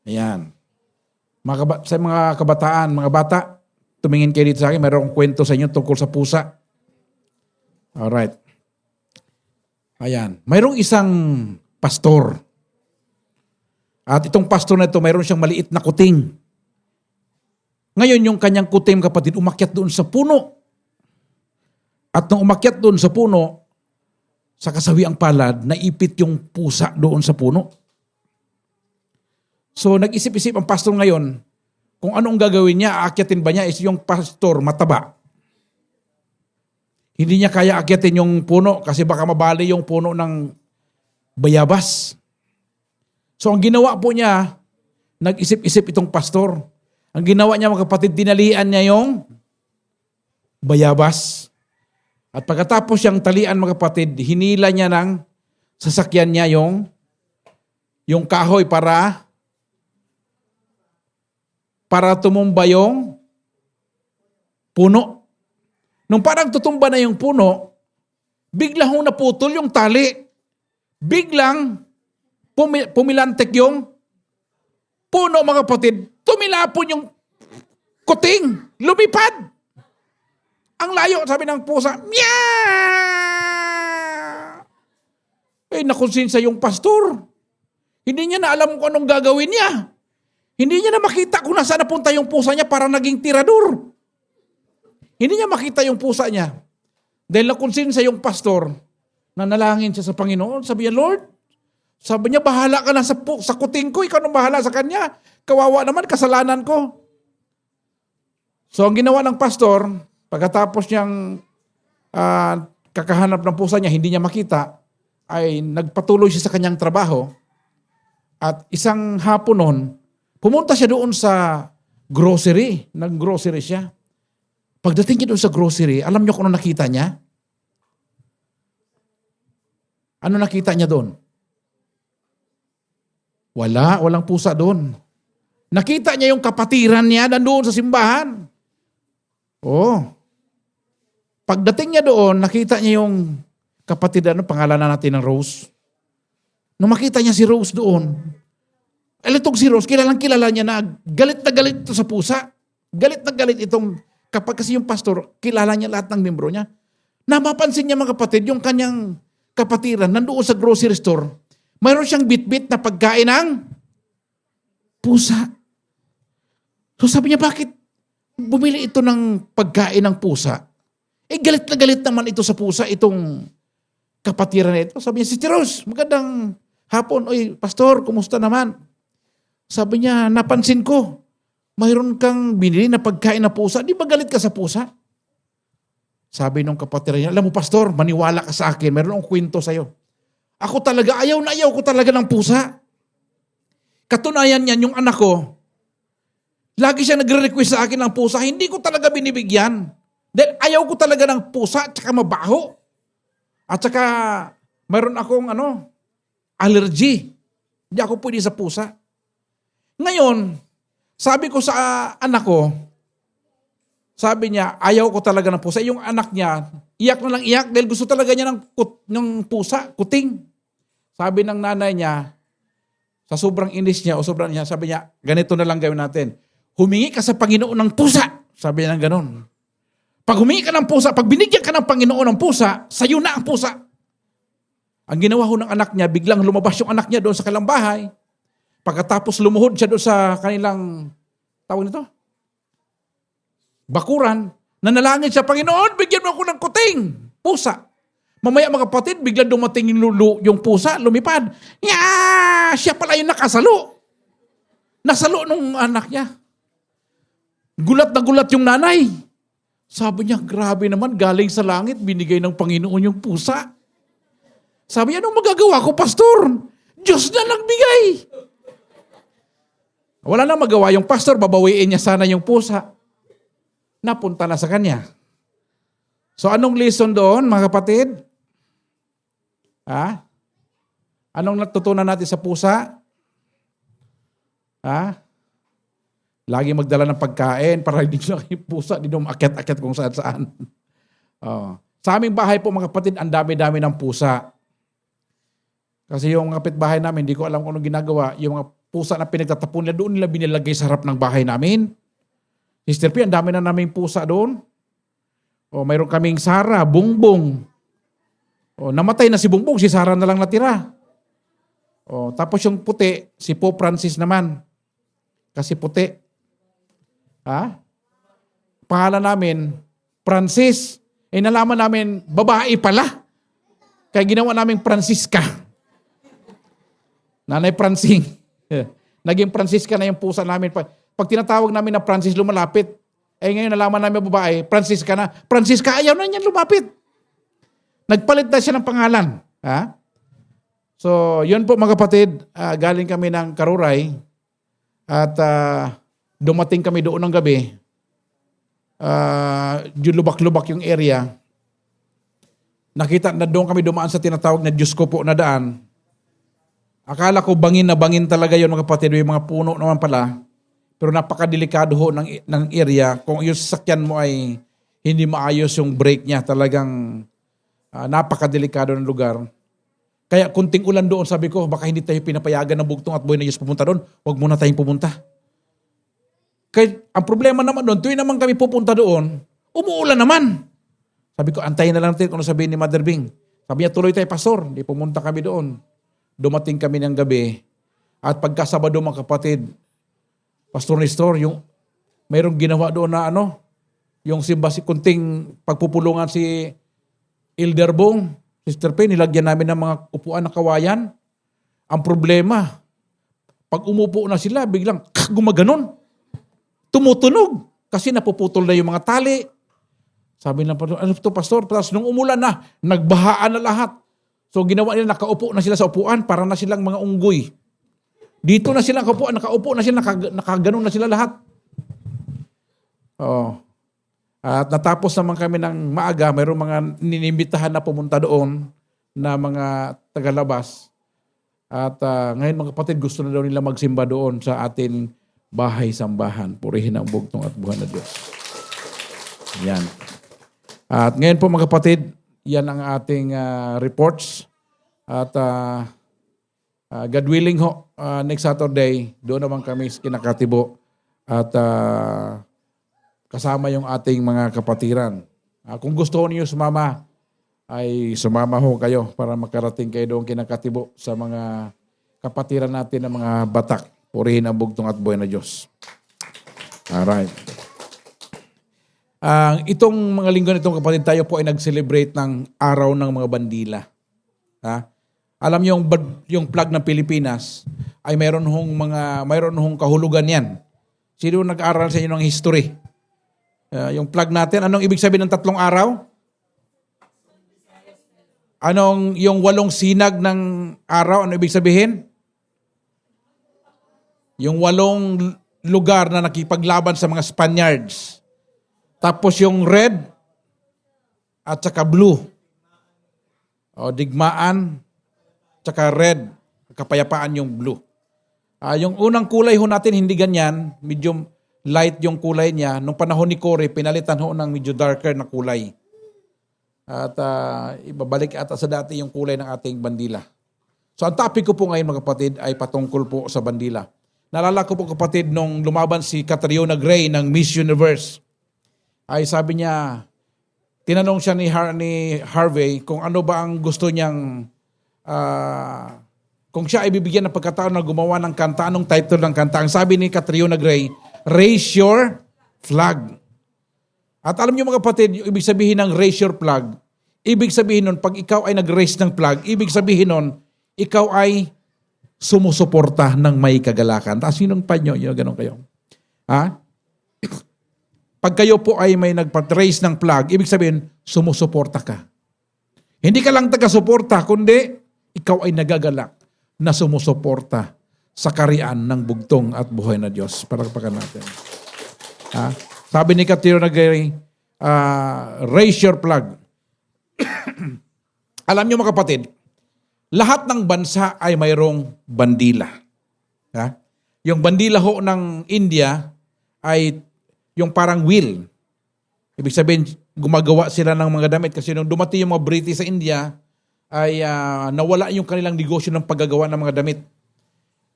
Ayan. Sa mga kabataan, mga bata, tumingin kayo dito sa akin, mayroong kwento sa inyo tungkol sa pusa. Alright. Ayan. Mayroong isang pastor. At itong pastor na ito, mayroon siyang maliit na kuting. Ngayon, yung kanyang kuting, kapatid, umakyat doon sa puno. At nung umakyat doon sa puno, sa kasawiang palad, naipit yung pusa doon sa puno. So, nag-isip-isip ang pastor ngayon, kung anong gagawin niya, aakyatin ba niya, is yung pastor mataba. Hindi niya kaya akyatin yung puno kasi baka mabali yung puno ng bayabas. So, ang ginawa po niya, nag-isip-isip itong pastor. Ang ginawa niya, mga kapatid, dinalian niya yung bayabas. At pagkatapos siyang talian, mga kapatid, hinila niya ng sasakyan niya yung kahoy para tumumba yung puno. Nung parang tutumba na yung puno, biglang naputol yung tali. Biglang pumilantek yung puno, mga kapatid. Tumilapon yung kuting. Lumipad. Ang layo, sabi ng pusa, meow! Nakonsinsa yung pastor. Hindi niya na alam kung anong gagawin niya. Hindi niya na makita kung nasaan napunta yung pusa niya para naging tirador. Hindi niya makita yung pusa niya. Dahil nakonsinsa yung pastor, nanalangin siya sa Panginoon. Sabi niya, Lord, sabi niya, bahala ka na sa kuting ko. Ikaw nang bahala sa kanya. Kawawa naman, kasalanan ko. So, ang ginawa ng pastor, pagkatapos niyang kakahanap ng pusa niya, hindi niya makita, ay nagpatuloy siya sa kanyang trabaho. At isang hapon noon, pumunta siya doon sa grocery. Nag-grocery siya. Pagdating niya doon sa grocery, alam niyo kung ano nakita niya? Ano nakita niya doon? Walang pusa doon. Nakita niya yung kapatiran niya nandoon sa simbahan. Oh. Pagdating niya doon, nakita niya yung kapatid, pangalan na natin ng Rose. Nung makita niya si Rose doon, itong si Rose, kilala niya na galit ito sa pusa. Galit na galit itong, kasi yung pastor, kilala niya lahat ng membro niya. Napapansin niya, mga kapatid, yung kanyang kapatiran, nandoon sa grocery store, mayroon siyang bit-bit na pagkain ng pusa. So sabi niya, bakit bumili ito ng pagkain ng pusa? Galit na galit naman ito sa pusa, itong kapatiran na ito. Sabi niya, Sister Rose, magandang hapon. Oy, pastor, kumusta naman? Sabi niya, napansin ko, mayroon kang binili na pagkain na pusa. Di ba galit ka sa pusa? Sabi nung kapatiran niya, alam mo pastor, maniwala ka sa akin, mayroon akong kwento sa'yo. Ako talaga, ayaw ko talaga ng pusa. Katunayan niyan, yung anak ko, lagi siya nagre-request sa akin ng pusa, hindi ko talaga binibigyan. Dahil ayaw ko talaga ng pusa, at saka mabaho. At saka, mayroon akong allergy. Hindi ako pwede sa pusa. Ngayon, sabi ko sa anak ko, sabi niya, ayaw ko talaga ng pusa. Yung anak niya, iyak na lang iyak dahil gusto talaga niya ng pusa, kuting. Sabi ng nanay niya, sa sobrang inis niya o sobrang niya, sabi niya, ganito na lang gawin natin. Humingi ka sa Panginoon ng pusa. Sabi niya ng ganon. Pag humingi ka ng pusa, pag binigyan ka ng Panginoon ng pusa, sayo na ang pusa. Ang ginawa ho ng anak niya, biglang lumabas yung anak niya doon sa kanilang bahay. Pagkatapos lumuhod siya doon sa kanilang, tawag nito, bakuran, nanalangin siya, Panginoon, bigyan mo ako ng kuting, pusa. Mamaya mga kapatid, biglang dumating yung pusa, lumipad. Siya pala yung nakasalo. Nasalo nung anak niya. Gulat na gulat yung nanay. Sabi niya, grabe naman, galing sa langit, binigay ng Panginoon yung pusa. Sabi niya, anong magagawa ko, pastor? Diyos na nagbigay. Wala na magawa yung pastor, babawiin niya sana yung pusa. Napunta na sa kanya. So anong lesson doon, mga kapatid? Anong natutunan natin sa pusa? Lagi magdala ng pagkain para hindi na yung pusa, hindi na umakyat-akyat kung saan-saan. Sa aming bahay po, mga kapatid, ang dami-dami ng pusa. Kasi yung mga kapitbahay namin, hindi ko alam kung anong ginagawa. Yung mga pusa na pinagtatapon nila, doon nila binilagay sa harap ng bahay namin. Sister P, ang dami na naming pusa doon. O mayroon kaming Sara, Bongbong. O namatay na si Bongbong, si Sara na lang natira. O tapos yung puti, si Pope Francis naman. Kasi puti. Ha? Pangalan namin, Francis. Nalaman namin, babae pala. Kaya ginawa namin Francisca. Nanay Francine. Naging Francisca na yung pusa namin. Pag tinatawag namin na Francis, lumalapit. Ngayon nalaman namin babae, Francisca na. Francisca, ayaw na niyan lumapit. Nagpalit na siya ng pangalan. Ha? So, yun po mga kapatid, galing kami ng Karuray at dumating kami doon ng gabi. Yung lubak-lubak yung area. Nakita na doon kami dumaan sa tinatawag na Diyos ko po na daan. Akala ko bangin na bangin talaga yun mga kapatid. Yung mga puno naman pala. Pero napakadelikado ho ng area. Kung yung sasakyan mo ay hindi maayos yung brake niya, talagang napakadelikado ng lugar. Kaya kunting ulan doon, sabi ko, baka hindi tayo pinapayagan ng Bugtong at Buhay na Diyos pumunta doon. Huwag muna tayong pumunta. Kaya ang problema naman doon, tuwing naman kami pupunta doon, umuulan naman. Sabi ko, antayin na lang natin kung ano sabihin ni Mother Bing. Sabi niya, tuloy tayo, Pastor. Hindi pumunta kami doon. Dumating kami ng gabi. At pagkasabado mga kapatid, Pastor Nestor, yung mayroong ginawa doon na yung kunting pagpupulungan si Elder Bong, Sister P, nilagyan namin ng mga upuan na kawayan. Ang problema, pag umupo na sila, biglang gumaganon. Tumutunog. Kasi napuputol na yung mga tali. Sabi ng pastor, ano ito pastor? Tapos nung umulan na, nagbahaan na lahat. So ginawa nila, nakaupo na sila sa upuan, para na silang mga unggoy. Dito na sila nakaupo na sila, nakaganon na sila lahat. Oh. At natapos naman kami ng maaga, mayroong mga ninimbitahan na pumunta doon na mga tagalabas. At ngayon mga kapatid, gusto na daw nila magsimba doon sa ating bahay-sambahan. Purihin ang bugtong at buhay na Diyos. Yan. At ngayon po mga kapatid, yan ang ating reports. At God willing ho, next Saturday, doon naman kami kinakatibo. At kasama yung ating mga kapatiran. Kung gusto niyo sumama, ay sumama ho kayo para makarating kayo doon kinakatibo sa mga kapatiran natin ng mga Batak. Purihin ang bugtong at buhay na Diyos. Alright. Itong mga linggo nitong kapatid, tayo po ay nag-celebrate ng araw ng mga bandila. Alam niyo yung flag ng Pilipinas ay mayroon hong kahulugan yan. Sino nag-aral sa inyo ng history? Yung flag natin, anong ibig sabihin ng 3 araw? Anong yung 8 sinag ng araw, ano ibig sabihin? Yung 8 lugar na nakipaglaban sa mga Spaniards. Tapos yung red at saka blue. O digmaan, saka red, kapayapaan yung blue. Yung unang kulay ho natin hindi ganyan, medyo light yung kulay niya. Nung panahon ni Cory, pinalitan ho ng medyo darker na kulay. At ibabalik ata sa dati yung kulay ng ating bandila. So ang topic ko po ngayon mga kapatid ay patungkol po sa bandila. Naalala ko po kapatid nung lumaban si Catriona Gray ng Miss Universe. Ay sabi niya, tinanong siya ni Harvey kung ano ba ang gusto niyang, kung siya ay bibigyan ng pagkataon na gumawa ng kanta, anong title ng kanta. Ang sabi ni Catriona Gray, Raise Your Flag. At alam niyo mga kapatid, yung ibig sabihin ng raise your flag, ibig sabihin nun, pag ikaw ay nag-raise ng flag, ibig sabihin nun, ikaw ay sumusuporta ng may kagalakan. Tapos sinong panyo, yun, ganun kayo. Pag kayo po ay may nagpat-raise ng flag, ibig sabihin, sumusuporta ka. Hindi ka lang taga-suporta, kundi ikaw ay nagagalak na sumusuporta sa karian ng bugtong at buhay na Diyos. Palakpakan natin. Sabi ni Catriona Gray, raise your flag. Alam niyo mga kapatid, lahat ng bansa ay mayroong bandila. Yung bandila ho ng India ay yung parang wheel. Ibig sabihin, gumagawa sila ng mga damit kasi nung dumating yung mga British sa India, ay nawala yung kanilang negosyo ng paggagawa ng mga damit.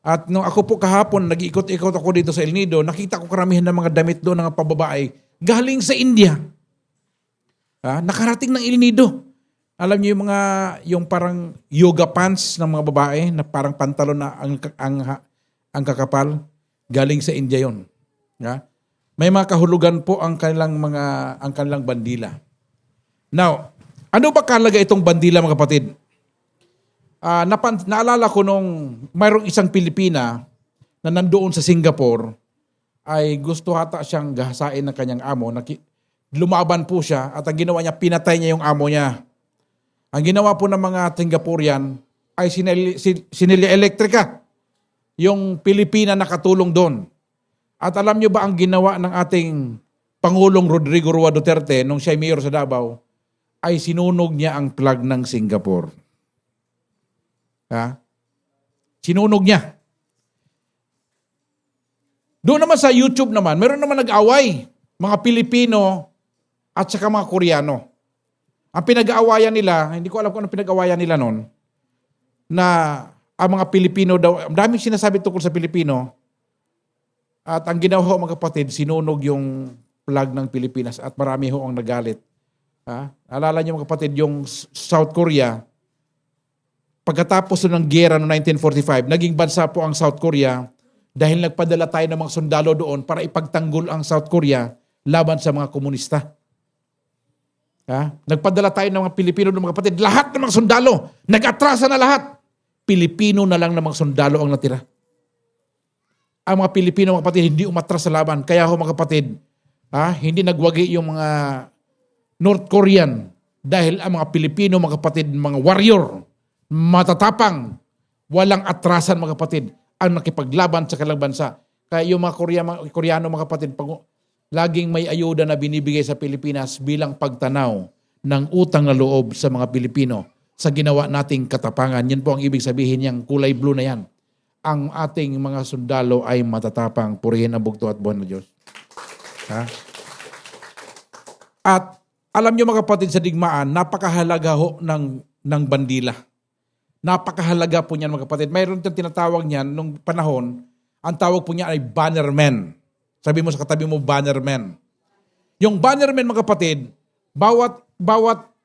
At nung ako po kahapon, nag-iikot-ikot ako dito sa El Nido, nakita ko karamihan ng mga damit doon ng pababae galing sa India. Nakarating ng El Nido. Alam niyo yung parang yoga pants ng mga babae na parang pantalon na ang kakapal, galing sa India yon. May mga kahulugan po ang kanilang bandila. Now, ano ba kahalaga itong bandila mga kapatid? Naalala ko nung mayroong isang Pilipina na nandoon sa Singapore, ay gusto hata siyang gahasain ng kanyang amo. Lumaban po siya at ang ginawa niya, pinatay niya yung amo niya. Ang ginawa po ng mga Singaporean ay sinili elektrika yung Pilipina na katulong doon. At alam niyo ba ang ginawa ng ating Pangulong Rodrigo Roa Duterte nung siya mayor sa Davao, ay sinunog niya ang flag ng Singapore. Sinunog niya. Doon naman sa YouTube naman, meron naman nag-away, mga Pilipino at saka mga Koreano. Ang pinag-aawayan nila, hindi ko alam kung ano pinag-aawayan nila noon, na ang mga Pilipino daw, daming sinasabi tungkol sa Pilipino, at ang ginawa ho mga kapatid, sinunog yung flag ng Pilipinas at marami ho ang nagalit. Alala niyo mga kapatid, yung South Korea, pagkatapos ng giyera noong 1945, naging bansa po ang South Korea dahil nagpadala tayo ng mga sundalo doon para ipagtanggol ang South Korea laban sa mga komunista. Nagpadala tayo ng mga Pilipino ng mga kapatid. Lahat ng mga sundalo, nag-atrasa na lahat. Pilipino na lang ng mga sundalo ang natira. Ang mga Pilipino mga kapatid hindi umatras sa laban. Kaya ho mga kapatid, hindi nagwagi yung mga North Korean dahil ang mga Pilipino mga kapatid, mga warrior, matatapang, walang atrasan mga kapatid, ang nakipaglaban sa kanilang bansa. Kaya yung mga Koreano mga kapatid, laging may ayuda na binibigay sa Pilipinas bilang pagtanaw ng utang na loob sa mga Pilipino sa ginawa nating katapangan. Yan po ang ibig sabihin niyang kulay blue na yan. Ang ating mga sundalo ay matatapang, purihin ang bugto at buwan ng Diyos. At alam niyo mga kapatid sa digmaan, napakahalaga ho ng bandila. Napakahalaga po niyan mga kapatid. Mayroon itong tinatawag niyan nung panahon, ang tawag po niya ay bannermen. Sabi mo sa katabi mo, bannermen. Yung bannermen mga kapatid, bawat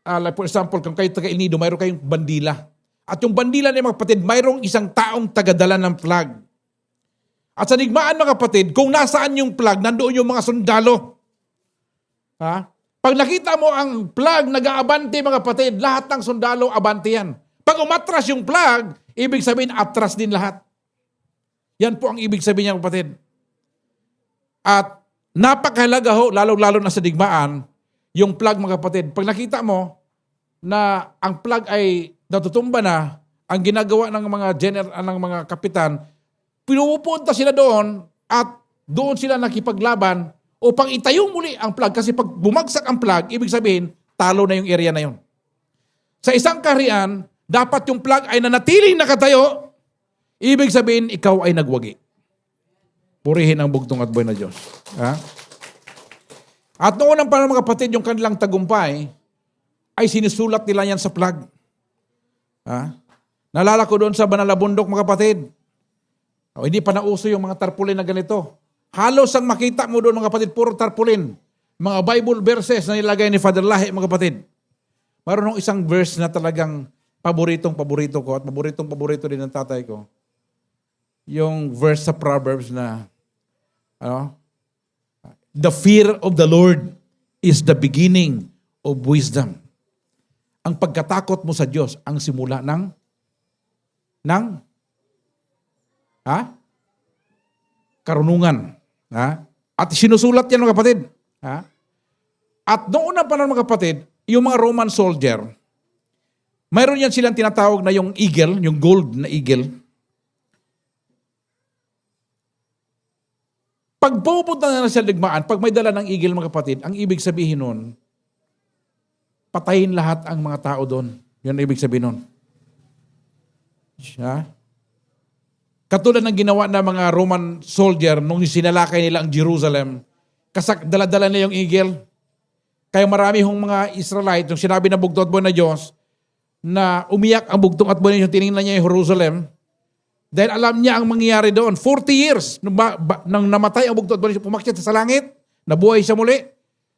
like for example, kung kayo taga El Nido, mayroon kayong bandila. At yung bandila ng mga kapatid, mayroong isang taong tagadala ng flag. At sa digmaan mga kapatid, kung nasaan yung flag, nandoon yung mga sundalo. Pag nakita mo ang flag, nag-aabante mga kapatid, lahat ng sundalo, abante yan. Pag umatras yung flag, ibig sabihin, atras din lahat. Yan po ang ibig sabihin niya, kapatid. At napakahalaga ho, lalo-lalo na sa digmaan, yung flag, mga kapatid. Pag nakita mo na ang flag ay natutumba na, ang ginagawa ng mga general, ng mga kapitan, pinupunta sila doon at doon sila nakipaglaban upang itayong muli ang flag. Kasi pag bumagsak ang flag, ibig sabihin, talo na yung area na yun. Sa isang kaharian, dapat yung flag ay nanatiling nakatayo, ibig sabihin, ikaw ay nagwagi. Purihin ang bugtong at buhay na Diyos. At noon ang panahon mga kapatid, yung kanilang tagumpay, ay sinusulat nila yan sa flag. Nalala ko doon sa Banalabundok mga kapatid. Hindi pa nauso yung mga tarpaulin na ganito. Halos ang makita mo doon mga kapatid, puro tarpaulin. Mga Bible verses na nilagay ni Father Lahi mga kapatid. Mayroon ng isang verse na talagang paboritong-paborito ko at paboritong-paborito din ng tatay ko. Yung verse sa Proverbs na, the fear of the Lord is the beginning of wisdom. Ang pagkatakot mo sa Diyos ang simula ng karunungan. At sinusulat yan mga kapatid. At noong unang panahon mga kapatid, yung mga Roman soldier, mayroon yan silang tinatawag na yung eagle, yung gold na eagle. Pag pupunta na sa digmaan, pag may dala ng eagle mga kapatid, ang ibig sabihin nun, patayin lahat ang mga tao doon. Yun ang ibig sabihin nun. Katulad ng ginawa ng mga Roman soldier nung sinalakay nila ang Jerusalem, dala-dala nila yung eagle. Kaya marami hong mga Israelite, yung sinabi na bugtot mo na Diyos, na umiyak ang bugtong at buwan yung tiningnan niya yung Jerusalem. Dahil alam niya ang mangyayari doon. 40 years nang namatay ang bugtong at buwan, pumakyat sa langit, nabuhay siya muli.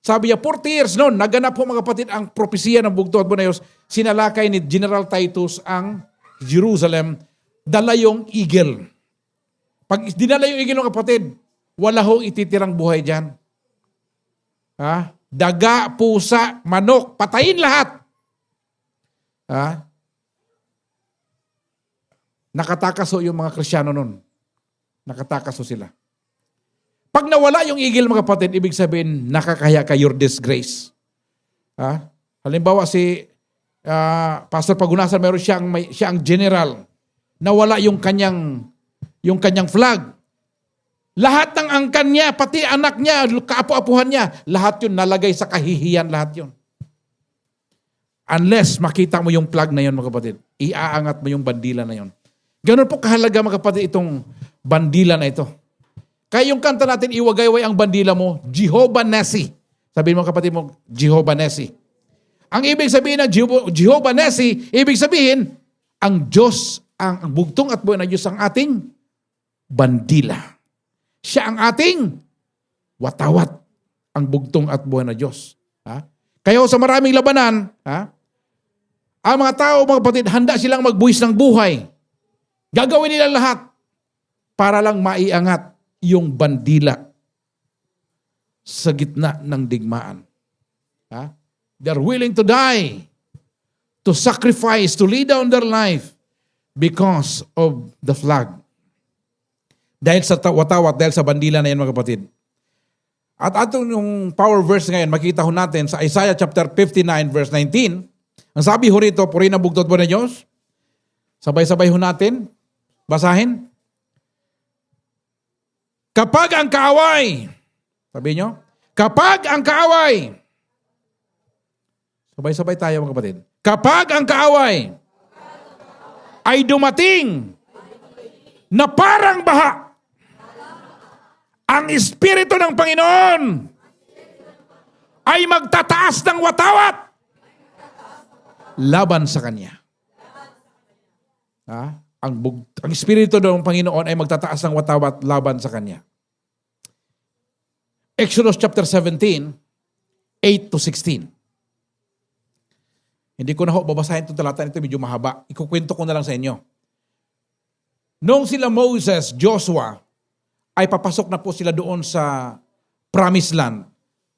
Sabi niya, 40 years noon, naganap po mga kapatid ang propesya ng bugtong at buwan. Sinalakay ni General Titus ang Jerusalem, dala yung eagle. Pag dinala yung eagle ng kapatid, wala hong ititirang buhay dyan. Ha? Daga, pusa, manok, patayin lahat. Ha? Nakatakas ho yung mga Kristyano nun. Nakatakas ho sila. Pag nawala yung eagle mga kapatid, ibig sabihin, nakakaya ka your disgrace. Ha? Halimbawa si Pastor Pagunasan, meron siya ang general. Nawala yung kanyang flag. Lahat ng angkan niya, pati anak niya, kaapu-apuhan niya, lahat yun nalagay sa kahihiyan, lahat yun. Unless makita mo yung flag na yun, mga kapatid, iaangat mo yung bandila na yun. Ganun po kahalaga, mga kapatid, itong bandila na ito. Kaya yung kanta natin, iwagayway ang bandila mo, Jehovah Nissi. Sabihin mo, kapatid mo, Jehovah Nissi. Ang ibig sabihin ng Jehovah Nissi, ibig sabihin, ang Diyos, ang bugtong at buwan na Diyos ang ating bandila. Siya ang ating watawat, ang bugtong at buwan na Diyos. Ha? Kaya sa maraming labanan, ang mga tao, mga kapatid, handa silang magbuwis ng buhay. Gagawin nila lahat para lang maiangat yung bandila sa gitna ng digmaan. Ha? They're willing to die, to sacrifice, to lay down their life because of the flag. Dahil sa watawat, dahil sa bandila na yan, mga kapatid. At atong yung power verse ngayon, makita ho natin sa Isaiah chapter 59 verse 19. Ang sabi ho rito, purihin ang bugtot po ng Diyos. Sabay-sabay ho natin. Basahin. Kapag ang kaaway, sabi nyo, kapag ang kaaway, sabay-sabay tayo mga kapatid. Kapag ang kaaway ay dumating na parang baha, ang Espiritu ng Panginoon ay magtataas ng watawat laban sa Kanya. Ang Espiritu ng Panginoon ay magtataas ng watawat laban sa Kanya. Exodus chapter 17, 8 to 16. Hindi ko na babasahin itong talata nito, medyo mahaba. Ikukwento ko na lang sa inyo. Noong sila Moses, Joshua, ay papasok na po sila doon sa Promised Land.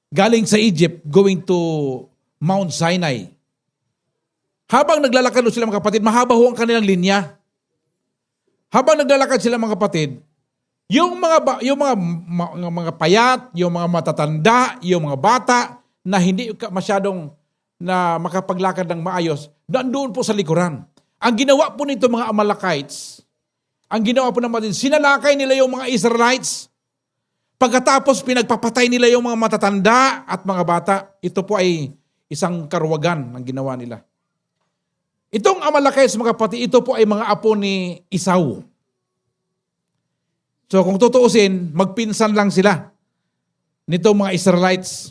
Galing sa Egypt, going to Mount Sinai. Habang naglalakad sila mga kapatid, mahaba ho ang kanilang linya. Habang naglalakad sila mga kapatid, yung mga payat, yung mga matatanda, yung mga bata na hindi masyadong na makapaglakad ng maayos, doon po sa likuran. Ang ginawa po nito mga Amalekites, ang ginawa po naman din, sinalakay nila yung mga Israelites. Pagkatapos pinagpapatay nila yung mga matatanda at mga bata. Ito po ay isang karwagan ang ginawa nila. Itong Amalekites, mga kapatid, ito po ay mga apo ni Esau. So kung tutuusin, magpinsan lang sila nitong mga Israelites.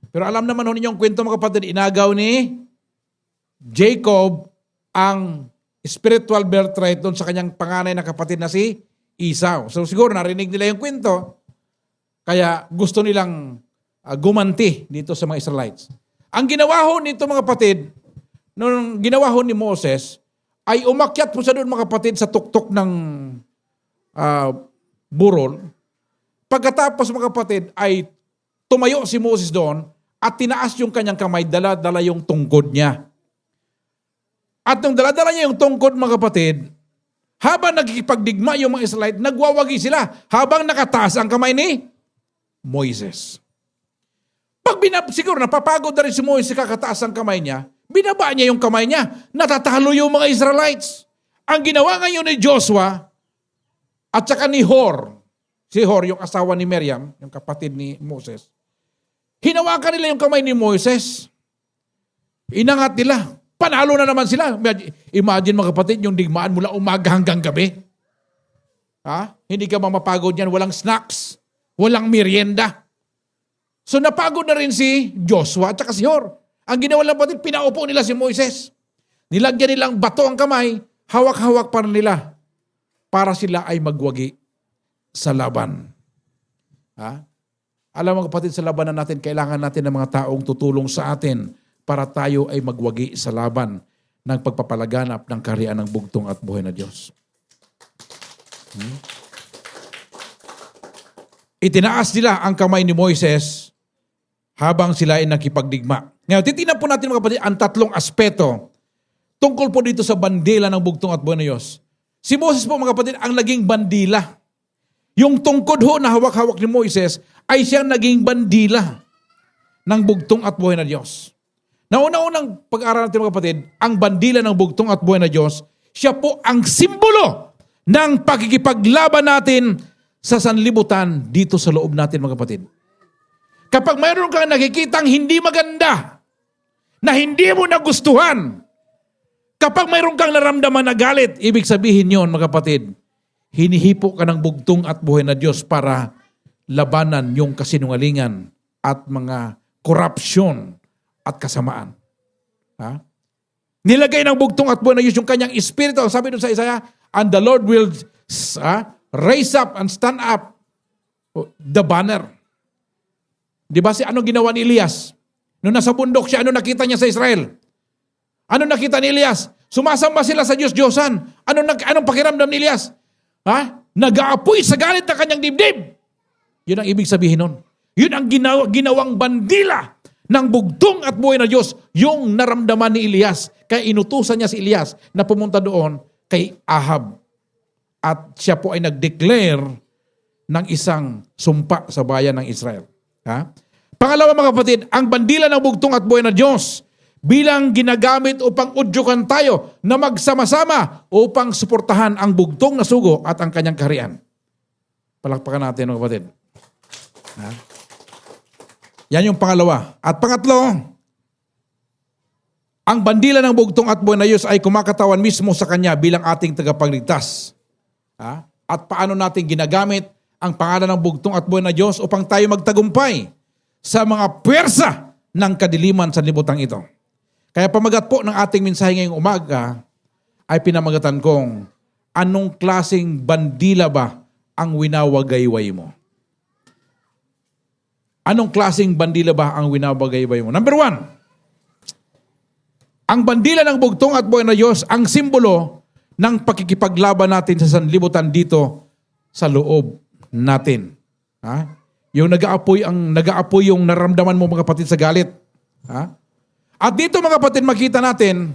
Pero alam naman ho ninyo ang kwento, mga kapatid, inagaw ni Jacob ang spiritual birthright doon sa kanyang panganay na kapatid na si Esau. So siguro narinig nila yung kwento, kaya gusto nilang gumanti dito sa mga Israelites. Ang ginawa ho nito mga kapatid, nung ginawa ho ni Moses, ay umakyat po sa doon mga kapatid sa tuktok ng burol. Pagkatapos mga kapatid ay tumayo si Moses doon at tinaas yung kanyang kamay, dala-dala yung tungkod niya. At nung dala-dala niya yung tungkod, mga kapatid, habang nagkikipagdigma yung mga Israelite, nagwawagi sila habang nakataas ang kamay ni Moises. Siguro napapagod na rin si Moises kakataas ang kamay niya, binaba niya yung kamay niya, natatalo yung mga Israelites. Ang ginawa ngayon ni Joshua at saka ni Hor, si Hor, yung asawa ni Miriam, yung kapatid ni Moses, hinawakan nila yung kamay ni Moises. Inangat nila. Panalo na naman sila. Imagine mga kapatid, yung digmaan mula umaga hanggang gabi. Hindi ka mapagod yan. Walang snacks. Walang merienda. So napagod na rin si Joshua at saka si Hor. Ang ginawa lang kapatid, pinaupo nila si Moises. nilagyan nilang bato ang kamay, hawak-hawak pa nila para sila ay magwagi sa laban. Ha? Alam mo kapatid, sa labanan natin, kailangan natin ng mga taong tutulong sa atin para tayo ay magwagi sa laban ng pagpapalaganap ng kaharian ng bugtong at buhay na Diyos. Itinaas nila ang kamay ni Moises habang sila ay nakipagdigma. Ngayon, titingnan po natin mga kapatid ang tatlong aspeto tungkol po dito sa bandila ng bugtong at buhay na Diyos. Si Moses po mga kapatid ang naging bandila. Yung tungkod ho na hawak-hawak ni Moises ay siyang naging bandila ng bugtong at buhay na Diyos. Nauna-unang pag-aaral natin mga kapatid, ang bandila ng bugtong at buhay na Diyos, siya po ang simbolo ng pagkikipaglaban natin sa sanlibutan dito sa loob natin mga kapatid. Kapag mayroon kang nakikitang hindi maganda, na hindi mo nagustuhan, kapag mayroon kang naramdaman na galit, ibig sabihin yon mga kapatid, hinihipo ka ng bugtong at buhay na Diyos para labanan yung kasinungalingan at mga korupsyon at kasamaan. Ha? Nilagay ng bugtong at buhay na Diyos yung kanyang espiritu. Sabi doon sa Isaiah, and the Lord will raise up and stand up the banner. Di ba ano ginawa ni Elias? Nung nasa bundok siya, ano nakita niya sa Israel? Ano nakita ni Elias? Sumasamba sila sa Diyos-Diyosan. Anong pakiramdam ni Elias? Nag-aapoy sa galit ng kanyang dibdib. Yun ang ibig sabihin nun. Yun ang ginawang bandila ng bugtong at buhay na Diyos, yung naramdaman ni Elias. Kaya inutusan niya si Elias na pumunta doon kay Ahab. At siya po ay nag-declare ng isang sumpa sa bayan ng Israel. Ha? Pangalawa mga kapatid, ang bandila ng bugtong at buhay na Diyos bilang ginagamit upang udyukan tayo na magsama-sama upang suportahan ang bugtong na sugo at ang kanyang kaharian. Palakpakan natin mga kapatid. Ha? Yan yung pangalawa. At pangatlo, ang bandila ng bugtong at buhay na Diyos ay kumakatawan mismo sa Kanya bilang ating tagapagligtas. Ha? At paano natin ginagamit ang pangalan ng bugtong at buhay na Diyos upang tayo magtagumpay sa mga puwersa ng kadiliman sa libutang ito. Kaya pamagat po ng ating mensahe ngayong umaga ay pinamagatan kong anong klaseng bandila ba ang winawagayway mo? Anong klaseng bandila ba ang winawagayway mo? Number 1, ang bandila ng bugtong at buhay na Diyos ang simbolo ng pakikipaglaban natin sa sanlibutan dito sa loob natin. Ha? Yung nag-aapoy yung naramdaman mo mga kapatid sa galit. Ha? At dito mga kapatid, makita natin,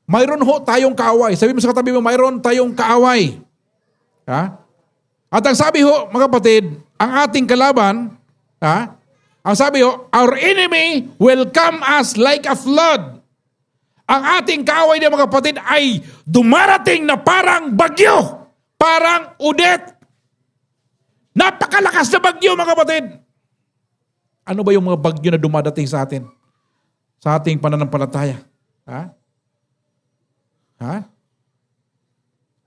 mayroon ho tayong kaaway. Sabi mo sa katabi mo, mayroon tayong kaaway. Ha? At ang sabi ho, mga kapatid, ang ating kalaban, ang sabi ho, our enemy will come as like a flood. Ang ating kaaway na mga kapatid ay dumarating na parang bagyo. Parang udet. Napakalakas na bagyo mga kapatid. Ano ba yung mga bagyo na dumadating sa atin? Sa ating pananampalataya.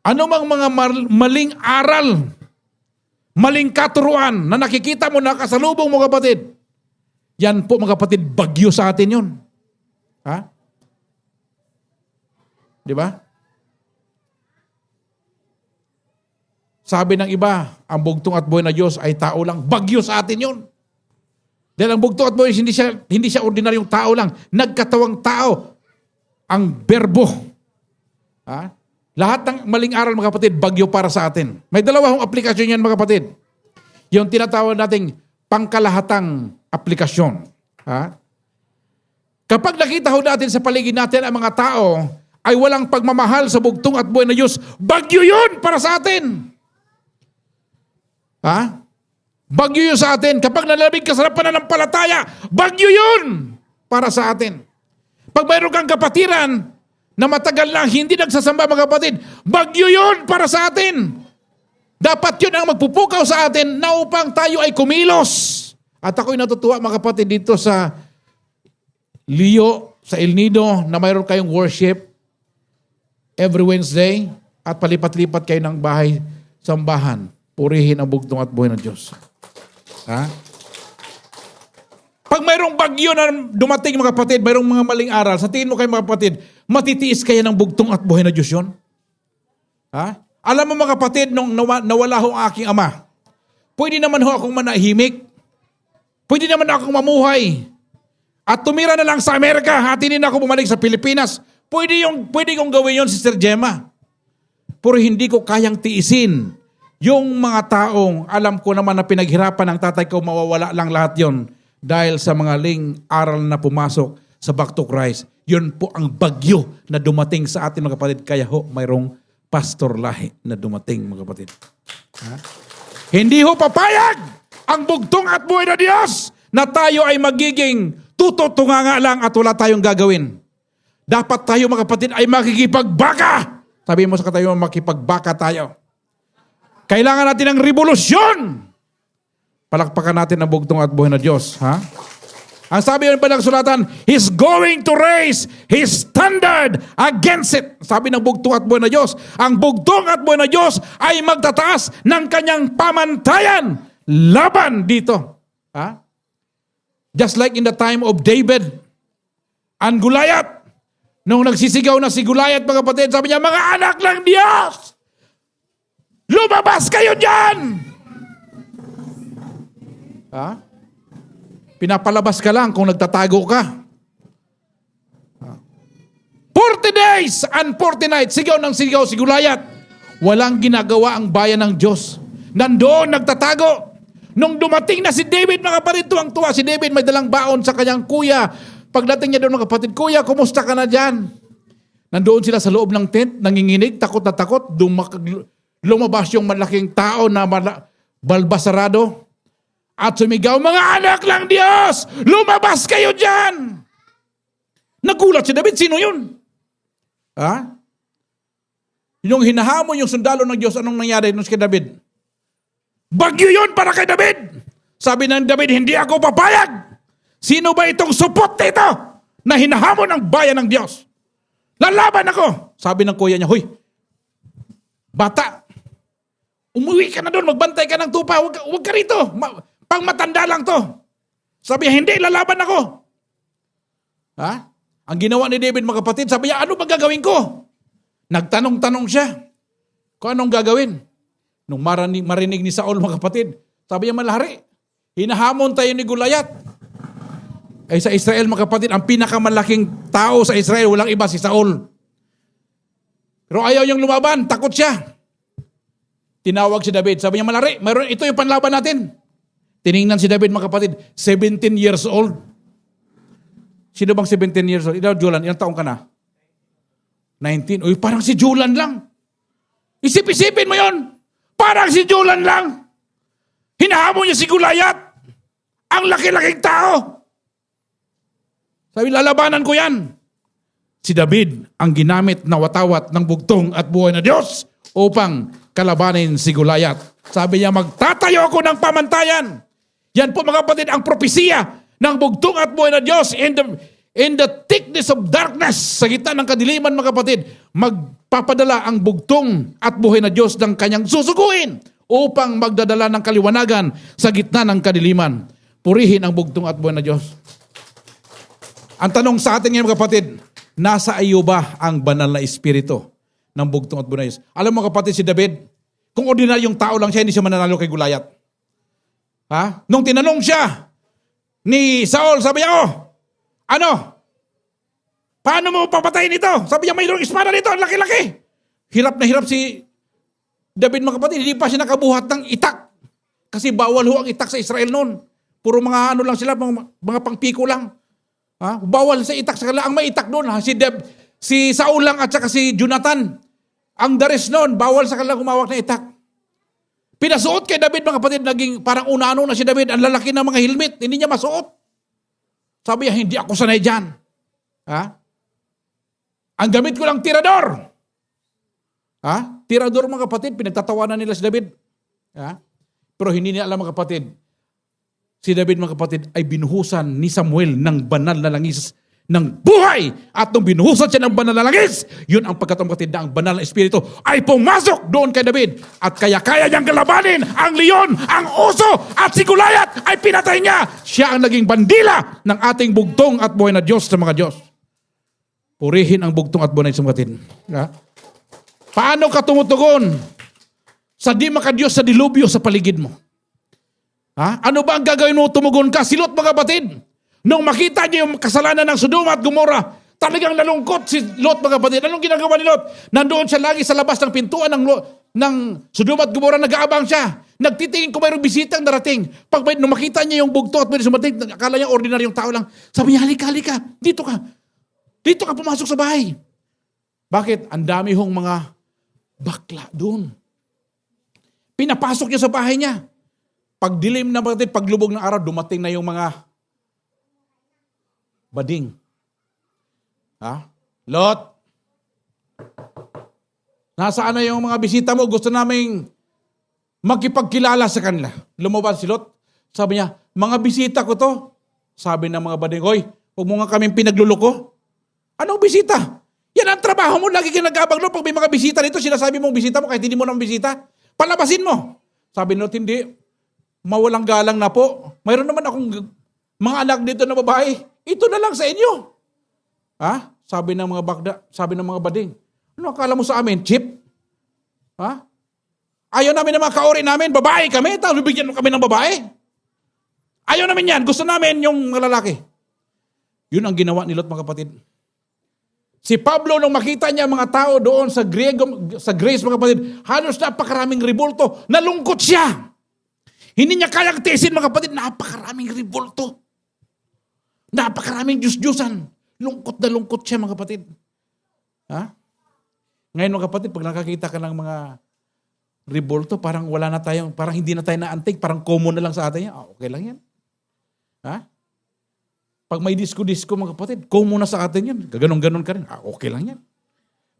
Ano mang mga maling aral, maling katuruan na nakikita mo na kasalubong mo kapatid, yan po mga kapatid, bagyo sa atin yun. Di ba? Sabi ng iba, ang bugtong at buhay na Diyos ay tao lang. Bagyo sa atin yun. Dahil ang bugtong at buhay hindi siya ordinaryong tao lang. Nagkatawang tao. Ang berbo. Lahat ng maling aral mga kapatid, bagyo para sa atin. May dalawang aplikasyon yan mga kapatid. Yung tinatawag nating pangkalahatang aplikasyon. Kapag nakita ho natin sa paligid natin ang mga tao ay walang pagmamahal sa bugtong at buhay na Diyos, bagyo yun para sa atin. Bagyo yun sa atin. Kapag nalamig ka sa pananampalataya, bagyo yun para sa atin. Pag mayroon kang kapatiran na matagal na hindi nagsasamba mga kapatid, bagyo yun para sa atin. Dapat yun ang magpupukaw sa atin na upang tayo ay kumilos. At ako'y natutuwa mga kapatid dito sa Leo, sa El Nido, na mayroon kayong worship every Wednesday at palipat-lipat kayo ng bahay sambahan. Purihin ang bugtong at buhay ng Diyos. Pag mayroong bagyo na dumating mga kapatid, mayroong mga maling aral, sa tingin mo kayo mga kapatid, matitiis kaya ng bugtong at buhay na Diyos yun? Ha? Alam mo mga kapatid, nung nawala ho ang aking ama, pwede naman ho akong manahimik. Pwede naman akong mamuhay. At tumira na lang sa Amerika, hatinin ako bumalik sa Pilipinas. Pwede kong gawin yon, Sister Gemma. Pero hindi ko kayang tiisin yung mga taong alam ko naman na pinaghirapan ng tatay ko, mawawala lang lahat yon dahil sa mga ling aral na pumasok sa Back to Christ. Yun po ang bagyo na dumating sa atin mga kapatid. Kaya ho, mayroong pastor lahi na dumating mga kapatid. Ha? Hindi ho papayag ang bugtong at buhay na Diyos na tayo ay magiging tututunganga lang at wala tayong gagawin. Dapat tayo mga kapatid ay makikipagbaka. Sabi mo sa katayo, makipagbaka tayo. Kailangan natin ng revolusyon. Palakpakan natin ang bugtong at buhay na Diyos. Ha? Ang sabi ng Panagsulatan, He's going to raise His standard against it. Sabi ng bugtong at buhay na Diyos, ang bugtong at buhay na Diyos ay magtataas ng kanyang pamantayan laban dito. Ha? Just like in the time of David and Goliath. Nung nagsisigaw na si Goliath, mga kapatid, sabi niya, mga anak ng Diyos, lumabas kayo dyan! Ha? Pinapalabas ka lang kung nagtatago ka. 40 days and 40 nights, sigaw ng sigaw si Goliath. Walang ginagawa ang bayan ng Diyos. Nandoon nagtatago. Nung dumating na si David, mga kapatid, tuwang-tuwa si David, may dalang baon sa kanyang kuya. Pagdating niya doon, mga kapatid, kuya, kumusta ka na dyan? Nandoon sila sa loob ng tent, nanginginig, takot na takot. Lumabas yung malaking tao na balbasarado. At sumigaw, mga anak ng Diyos, lumabas kayo dyan! Nagulat si David, sino yun? Ha? Yung hinahamon yung sundalo ng Diyos, anong nangyari nun kay David? Bagyo yun para kay David! Sabi ng David, hindi ako papayag! Sino ba itong supot dito na hinahamon ang bayan ng Diyos? Lalaban ako! Sabi ng kuya niya, hoy, bata, umuwi ka na doon, magbantay ka ng tupa, huwag ka rito, pang matanda lang to. Sabi niya, hindi, lalaban ako. Ha? Ang ginawa ni David, mga kapatid, sabi niya, ano ba gagawin ko? Nagtanong-tanong siya kung anong gagawin. Nung marinig ni Saul, mga kapatid, sabi niya, malahari, hinahamon tayo ni Goliath. Ay sa Israel, mga kapatid, ang pinakamalaking tao sa Israel, walang iba, si Saul. Pero ayaw niyang lumaban, takot siya. Tinawag si David, sabi niya, malari, ito yung panlaban natin. Tiningnan si David, mga kapatid, 17 years old. Sino bang 17 years old? Ikaw, Julan, ilang taong ka na? 19. Uy, parang si Julan lang. Isip-isipin mo yon. Parang si Julan lang. Hinahamon niya si Goliath. Ang laki-laking tao. Sabi, lalabanan ko yan. Si David ang ginamit na watawat ng bugtong at buhay na Diyos upang kalabanin si Goliath. Sabi niya, magtatayo ako ng pamantayan. Yan po mga kapatid, ang propesiya ng bugtong at buhay na Diyos in the thickness of darkness, sa gitna ng kadiliman mga kapatid, magpapadala ang bugtong at buhay na Diyos ng kanyang susuguin upang magdadala ng kaliwanagan sa gitna ng kadiliman. Purihin ang bugtong at buhay na Diyos. Ang tanong sa atin ngayon mga kapatid, nasa iyo ba ang banal na espiritu ng bugtong at buhay na Diyos? Alam mo kapatid, si David, kung ordinaryong tao lang siya, hindi siya mananalo kay Goliath. Ha? Nung tinanong siya ni Saul, sabi niya, ano? Paano mo papatayin ito? Sabi niya, mayroong espada dito, ang laki-laki. Hirap na hirap si David mga kapatid, hindi pa siya nakabuhat ng itak. Kasi bawal ho ang itak sa Israel noon. Puro mga ano lang sila, mga pangpiko lang. Ha? Bawal sa itak sa kanila. Ang may itak noon, si Saul lang at saka si Jonathan. Ang dares noon, bawal sa kanila humawak na itak. Pinasuot kay David mga kapatid, naging parang una-ano na si David, ang lalaki ng mga helmet, hindi niya masuot. Sabi niya, hindi ako sanay dyan. Ha? Ang gamit ko lang tirador. Ha? Tirador mga kapatid, pinagtatawanan nila si David. Ha? Pero hindi niya alam mga kapatid, si David mga kapatid ay binuhusan ni Samuel ng banal na langis ng buhay at nung binuhusan siya ng banal na langis, yun ang pagkatapatid na ang banal na espiritu ay pumasok doon kay David at kaya niyang galabanin ang leon, ang oso at si Goliath ay pinatay niya. Siya ang naging bandila ng ating bugtong at buhay na Diyos sa mga Diyos. Purihin ang bugtong at buhay na kapatid. Paano ka tumutugon sa di makadiyos sa dilubyo sa paligid mo? Ano ba ang gagawin mo tumugon ka? Silot mga kapatid. Nung makita niya yung kasalanan ng Sodoma at Gomora, talagang nalungkot si Lot mga kapatid. Anong ginagawa ni Lot? Nandoon siya lagi sa labas ng pintuan ng Sodoma at Gomora, nag-aabang siya. Nagtitingin kung mayroong bisitang darating. Nung makita niya yung bugto at may sumating, akala niya ordinaryong tao lang. Sabi niya, halika, dito ka. Dito ka pumasok sa bahay. Bakit? Ang dami hong mga bakla doon. Pinapasok niya sa bahay niya. Pagdilim na kapatid, paglubog ng araw, dumating na yung mga bading. Lot, nasaan na yung mga bisita mo? Gusto naming makipagkilala sa kanila. Lumabas si Lot. Sabi niya, mga bisita ko to. Sabi ng mga bading, hoy, huwag mo nga kaming pinagluloko. Anong bisita? Yan ang trabaho mo. Lagi ka nag-abang, Lot. Pag may mga bisita dito, sinasabi mong bisita mo kahit hindi mo naman bisita. Palabasin mo. Sabi ni Lot, hindi. Mawalang galang na po. Mayroon naman akong mga anak dito na babae. Ito na lang sa inyo. Sabi ng mga bakda, sabi ng mga bading. Ano akala mo sa amin? Chip? Ayaw namin ng mga kaori namin. Babae kami. Tapos bibigyan mo kami ng babae. Ayaw namin yan. Gusto namin yung lalaki. Yun ang ginawa ni Lot mga kapatid. Si Pablo nung makita niya mga tao doon sa Grace mga kapatid, halos napakaraming revolto. Nalungkot siya. Hindi niya kayang tiisin mga kapatid. Napakaraming revolto. Napakaraming Diyos-Diyosan. Lungkot na lungkot siya mga kapatid. Ngayon mga kapatid, pag nakakita ka ng mga revolto, parang wala na tayong, parang hindi na tayo naantig, parang common na lang sa atin yan. Okay lang yan. Pag may disco-disco mga kapatid, common na sa atin yan. Gaganon-ganon ka rin. Okay lang yan.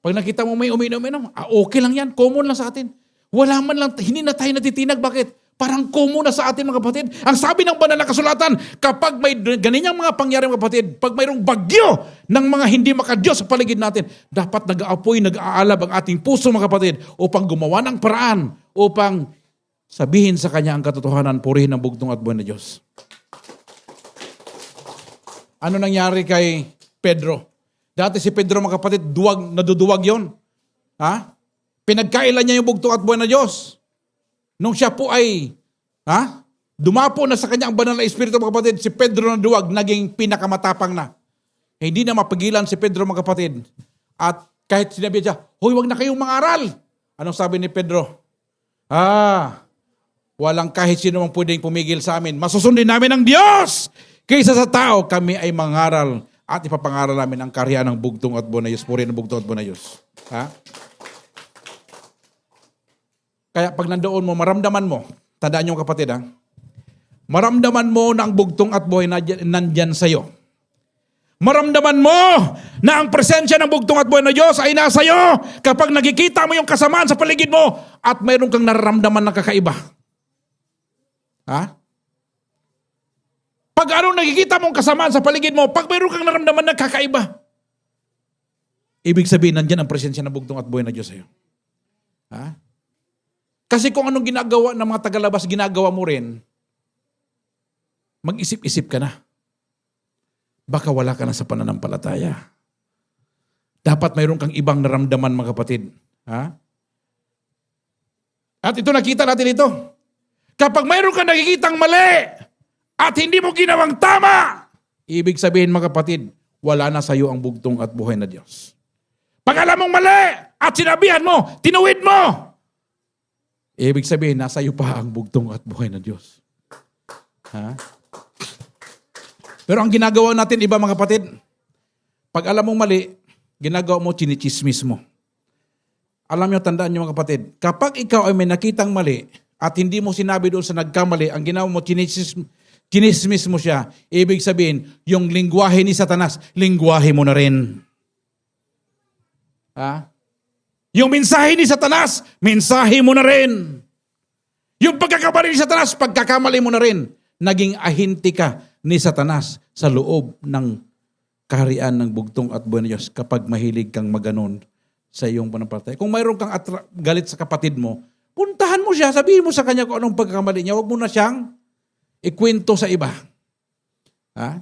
Pag nakita mo may uminom-inom, okay lang yan. Common lang sa atin. Wala man lang, hindi na tayo natitinag. Bakit? Parang common na sa atin mga kapatid. Ang sabi ng banal na kasulatan, kapag may ganyan mga pangyari mga kapatid, pag mayroong bagyo ng mga hindi makadiyos sa paligid natin, dapat nag-aapoy, nag-aalab ang ating puso mga kapatid upang gumawa ng paraan, upang sabihin sa Kanya ang katotohanan, purihin ang bugtong at buwan na Diyos. Ano nangyari kay Pedro? Dati si Pedro mga kapatid, naduduwag yon. Pinagkailan niya yung bugtong at buwan na Diyos. Nung siya po ay dumapo na sa kanya ang banal na espiritu mga kapatid, si Pedro na duwag, naging pinakamatapang na. Hindi na mapigilan si Pedro mga kapatid. At kahit sinabi siya, hoy, wag na kayong mangaral. Anong sabi ni Pedro? Walang kahit sino mang pwedeng pumigil sa amin. Masusundin namin ang Diyos. Kaysa sa tao, kami ay mangaral at ipapangaral namin ang karya ng bugtong at buwan na Diyos. Purihin ang bugtong at buwan na Diyos. Kaya pag nandoon mo, maramdaman mo, tandaan niyo kapatid maramdaman mo na ang bugtong at buhay nandyan sa'yo. Maramdaman mo na ang presensya ng bugtong at buhay na Diyos ay nasa iyo kapag nakikita mo yung kasamaan sa paligid mo at mayroon kang nararamdaman na kakaiba. Pag anong nakikita mong kasamaan sa paligid mo, pag mayroon kang nararamdaman na kakaiba, ibig sabihin nandyan ang presensya ng bugtong at buhay na Diyos sa'yo. Kasi kung anong ginagawa ng mga tagalabas, ginagawa mo rin, mag-isip-isip ka na. Baka wala ka na sa pananampalataya. Dapat mayroon kang ibang naramdaman mga kapatid. At ito nakita natin ito. Kapag mayroon kang nakikitang mali at hindi mo ginawang tama, ibig sabihin mga kapatid, wala na sa iyo ang bugtong at buhay na Diyos. Pag alam mong mali at sinabihan mo, tinuwid mo, ibig sabihin, nasa iyo pa ang bugtong at buhay na Diyos. Pero ang ginagawa natin, iba mga kapatid, pag alam mong mali, ginagawa mo, chinichismis mo. Alam niyo, tandaan niyo mga kapatid, kapag ikaw ay may nakitang mali at hindi mo sinabi doon sa nagkamali, ang ginawa mo, chinismis mo siya, ibig sabihin, yung lingwahe ni Satanas, lingwahe mo na rin. Yung mensahe ni Satanas, mensahe mo na rin. Yung pagkakamali ni Satanas, pagkakamali mo na rin. Naging ahinti ka ni Satanas sa loob ng kaharian ng bugtong at buhay na Diyos kapag mahilig kang maganon sa iyong panampalataya. Kung mayroon kang galit sa kapatid mo, puntahan mo siya, sabihin mo sa kanya kung anong pagkakamali niya, huwag mo na siyang ikwento sa iba. Ha?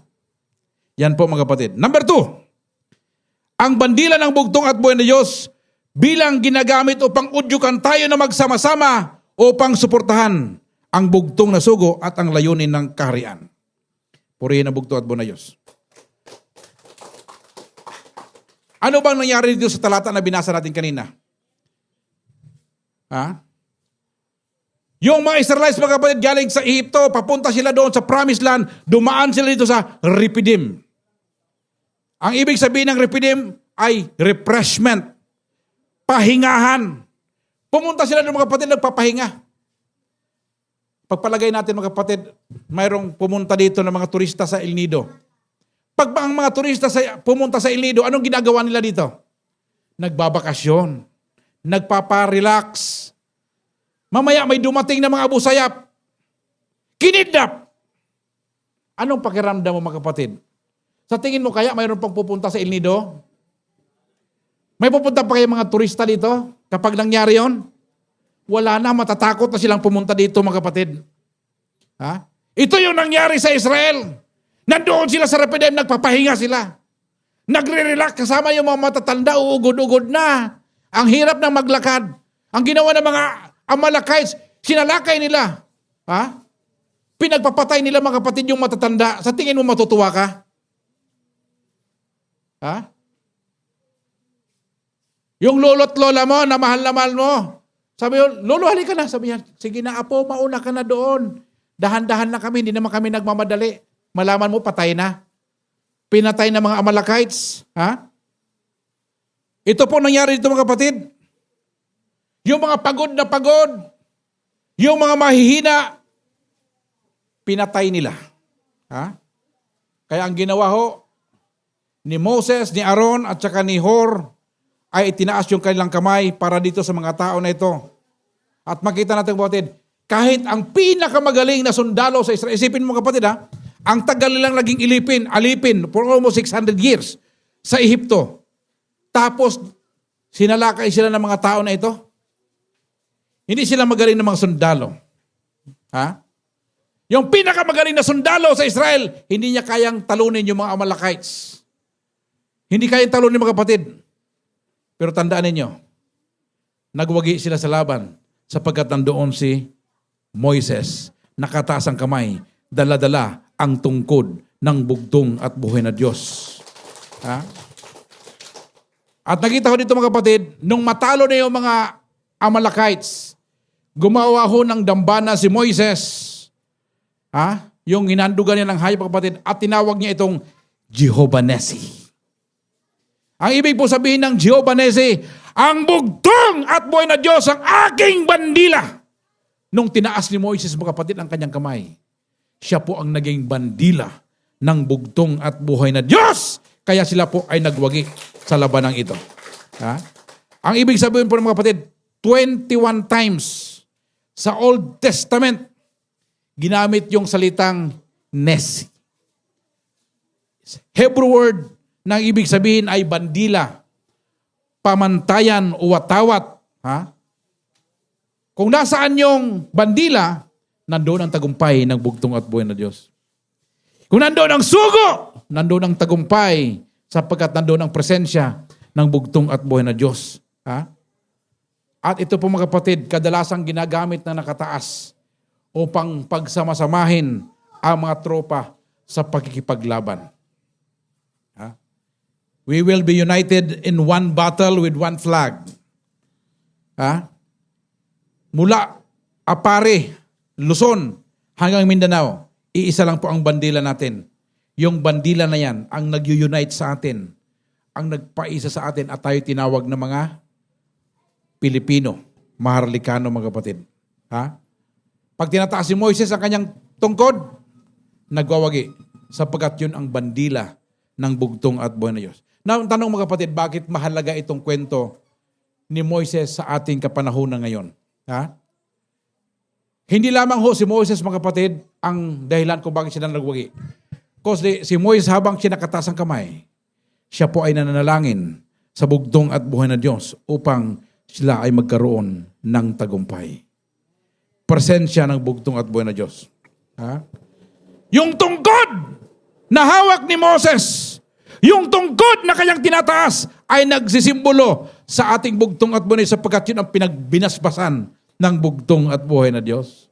Yan po mga kapatid. Number 2, ang bandila ng bugtong at buhay na Diyos bilang ginagamit upang udyukan tayo na magsama-sama upang suportahan ang bugtong na sugo at ang layunin ng kaharian. Purihin ang bugtong at buhay na Diyos. Ano bang nangyari dito sa talata na binasa natin kanina? Ha? Yung mga Israelites, mga kapatid, galing sa Ehipto, papunta sila doon sa Promised Land, dumaan sila dito sa Rephidim. Ang ibig sabihin ng Rephidim ay refreshment, pahingahan. Pumunta sila doon mga kapatid, nagpapahinga. Pagpalagay natin mga kapatid, mayroong pumunta dito ng mga turista sa El Nido. Pag ang mga turista pumunta sa El Nido, anong ginagawa nila dito? Nagbabakasyon, nagpaparelax. Mamaya may dumating na mga Abu Sayyaf, kinidnap. Anong pakiramdam mo mga kapatid? Sa tingin mo kaya mayroon pang pupunta sa El Nido? May pupunta pa kayo mga turista dito kapag nangyari yon? Wala na, matatakot na silang pumunta dito mga kapatid. Ha? Ito yung nangyari sa Israel. Nandoon sila sa Rephidim, nagpapahinga sila. Nagre-relax kasama yung mga matatanda, uugod-ugod na. Ang hirap ng maglakad. Ang ginawa ng mga Amalekites, sinalakay nila. Ha? Pinagpapatay nila mga kapatid yung matatanda. Sa tingin mo matutuwa ka? Ha? Yung lolo't lola mo, na mahal mo. Sabi yun, lolo, halika na. Sabi niya, sige na apo, mauna ka na doon. Dahan-dahan na kami, hindi naman kami nagmamadali. Malaman mo, patay na. Pinatay na mga Amalekites. Ha? Ito po nangyari dito mga kapatid. Yung mga pagod na pagod, yung mga mahihina, pinatay nila. Ha? Kaya ang ginawa ho, ni Moses, ni Aaron, at saka ni Hor, ay itinaas yung kanilang kamay para dito sa mga tao na ito. At makita natin kapatid, kahit ang pinakamagaling na sundalo sa Israel, isipin mo kapatid ha, ang tagal nilang naging alipin for almost 600 years sa Ehipto. Tapos, sinalakay sila ng mga tao na ito. Hindi sila magaling na mga sundalo. Ha? Yung pinakamagaling na sundalo sa Israel, hindi niya kayang talunin yung mga Amalekites. Hindi kayang talunin mga kapatid. Pero tandaan ninyo, nagwagi sila sa laban sapagkat nandoon si Moises, nakataas ang kamay, dala-dala ang tungkod ng bugtong at buhay na Diyos. Ha? At nakita ko dito mga kapatid, nung matalo na yung mga Amalekites, gumawa ho ng dambana si Moises, ha? Yung hinandugan niya ng hayop kapatid, at tinawag niya itong Jehovah Nissi. Ang ibig po sabihin ng Jehovah Nissi, ang bugtong at buhay na Diyos ang aking bandila. Nung tinaas ni Moises mga kapatid ang kanyang kamay, siya po ang naging bandila ng bugtong at buhay na Diyos. Kaya sila po ay nagwagi sa labanang ito. Ha? Ang ibig sabihin po ng mga kapatid, 21 times sa Old Testament, ginamit yung salitang Nessi. Hebrew word na ibig sabihin ay bandila, pamantayan o watawat. Ha? Kung nasaan yung bandila, nandoon ang tagumpay ng bugtong at buhay na Diyos. Kung nandoon ang sugo, nandoon ang tagumpay sapagkat nandoon ang presensya ng bugtong at buhay na Diyos. Ha? At ito po mga kapatid, kadalasang ginagamit na nakataas upang pagsamasamahin ang mga tropa sa pagkikipaglaban. Ha? We will be united in one battle with one flag. Ha? Mula Apare, Luzon, hanggang Mindanao, iisa lang po ang bandila natin. Yung bandila na yan, ang nag-unite sa atin, ang nagpaisa sa atin at tayo tinawag na mga Pilipino, Maharlikano mga kapatid. Ha? Pag tinataas si Moises ang kanyang tungkod, nagwawagi sapagkat yun ang bandila ng bugtong at buhay na Diyos. Now, tanong mga kapatid, bakit mahalaga itong kwento ni Moises sa ating kapanahunan ngayon? Ha? Hindi lamang ho si Moises mga kapatid ang dahilan kung bakit siya nagwagi. Kasi si Moises habang siya nakataas ang kamay, siya po ay nananalangin sa bugtong at buhay na Diyos upang sila ay magkaroon ng tagumpay. Presensya ng bugtong at buhay na Diyos. Ha? Yung tungkod na hawak ni Moses, yung tungkod na kanyang tinataas ay nagsisimbolo sa ating bugtong at buhay sapagkat yun ang pinagbinasbasan ng bugtong at buhay na Diyos.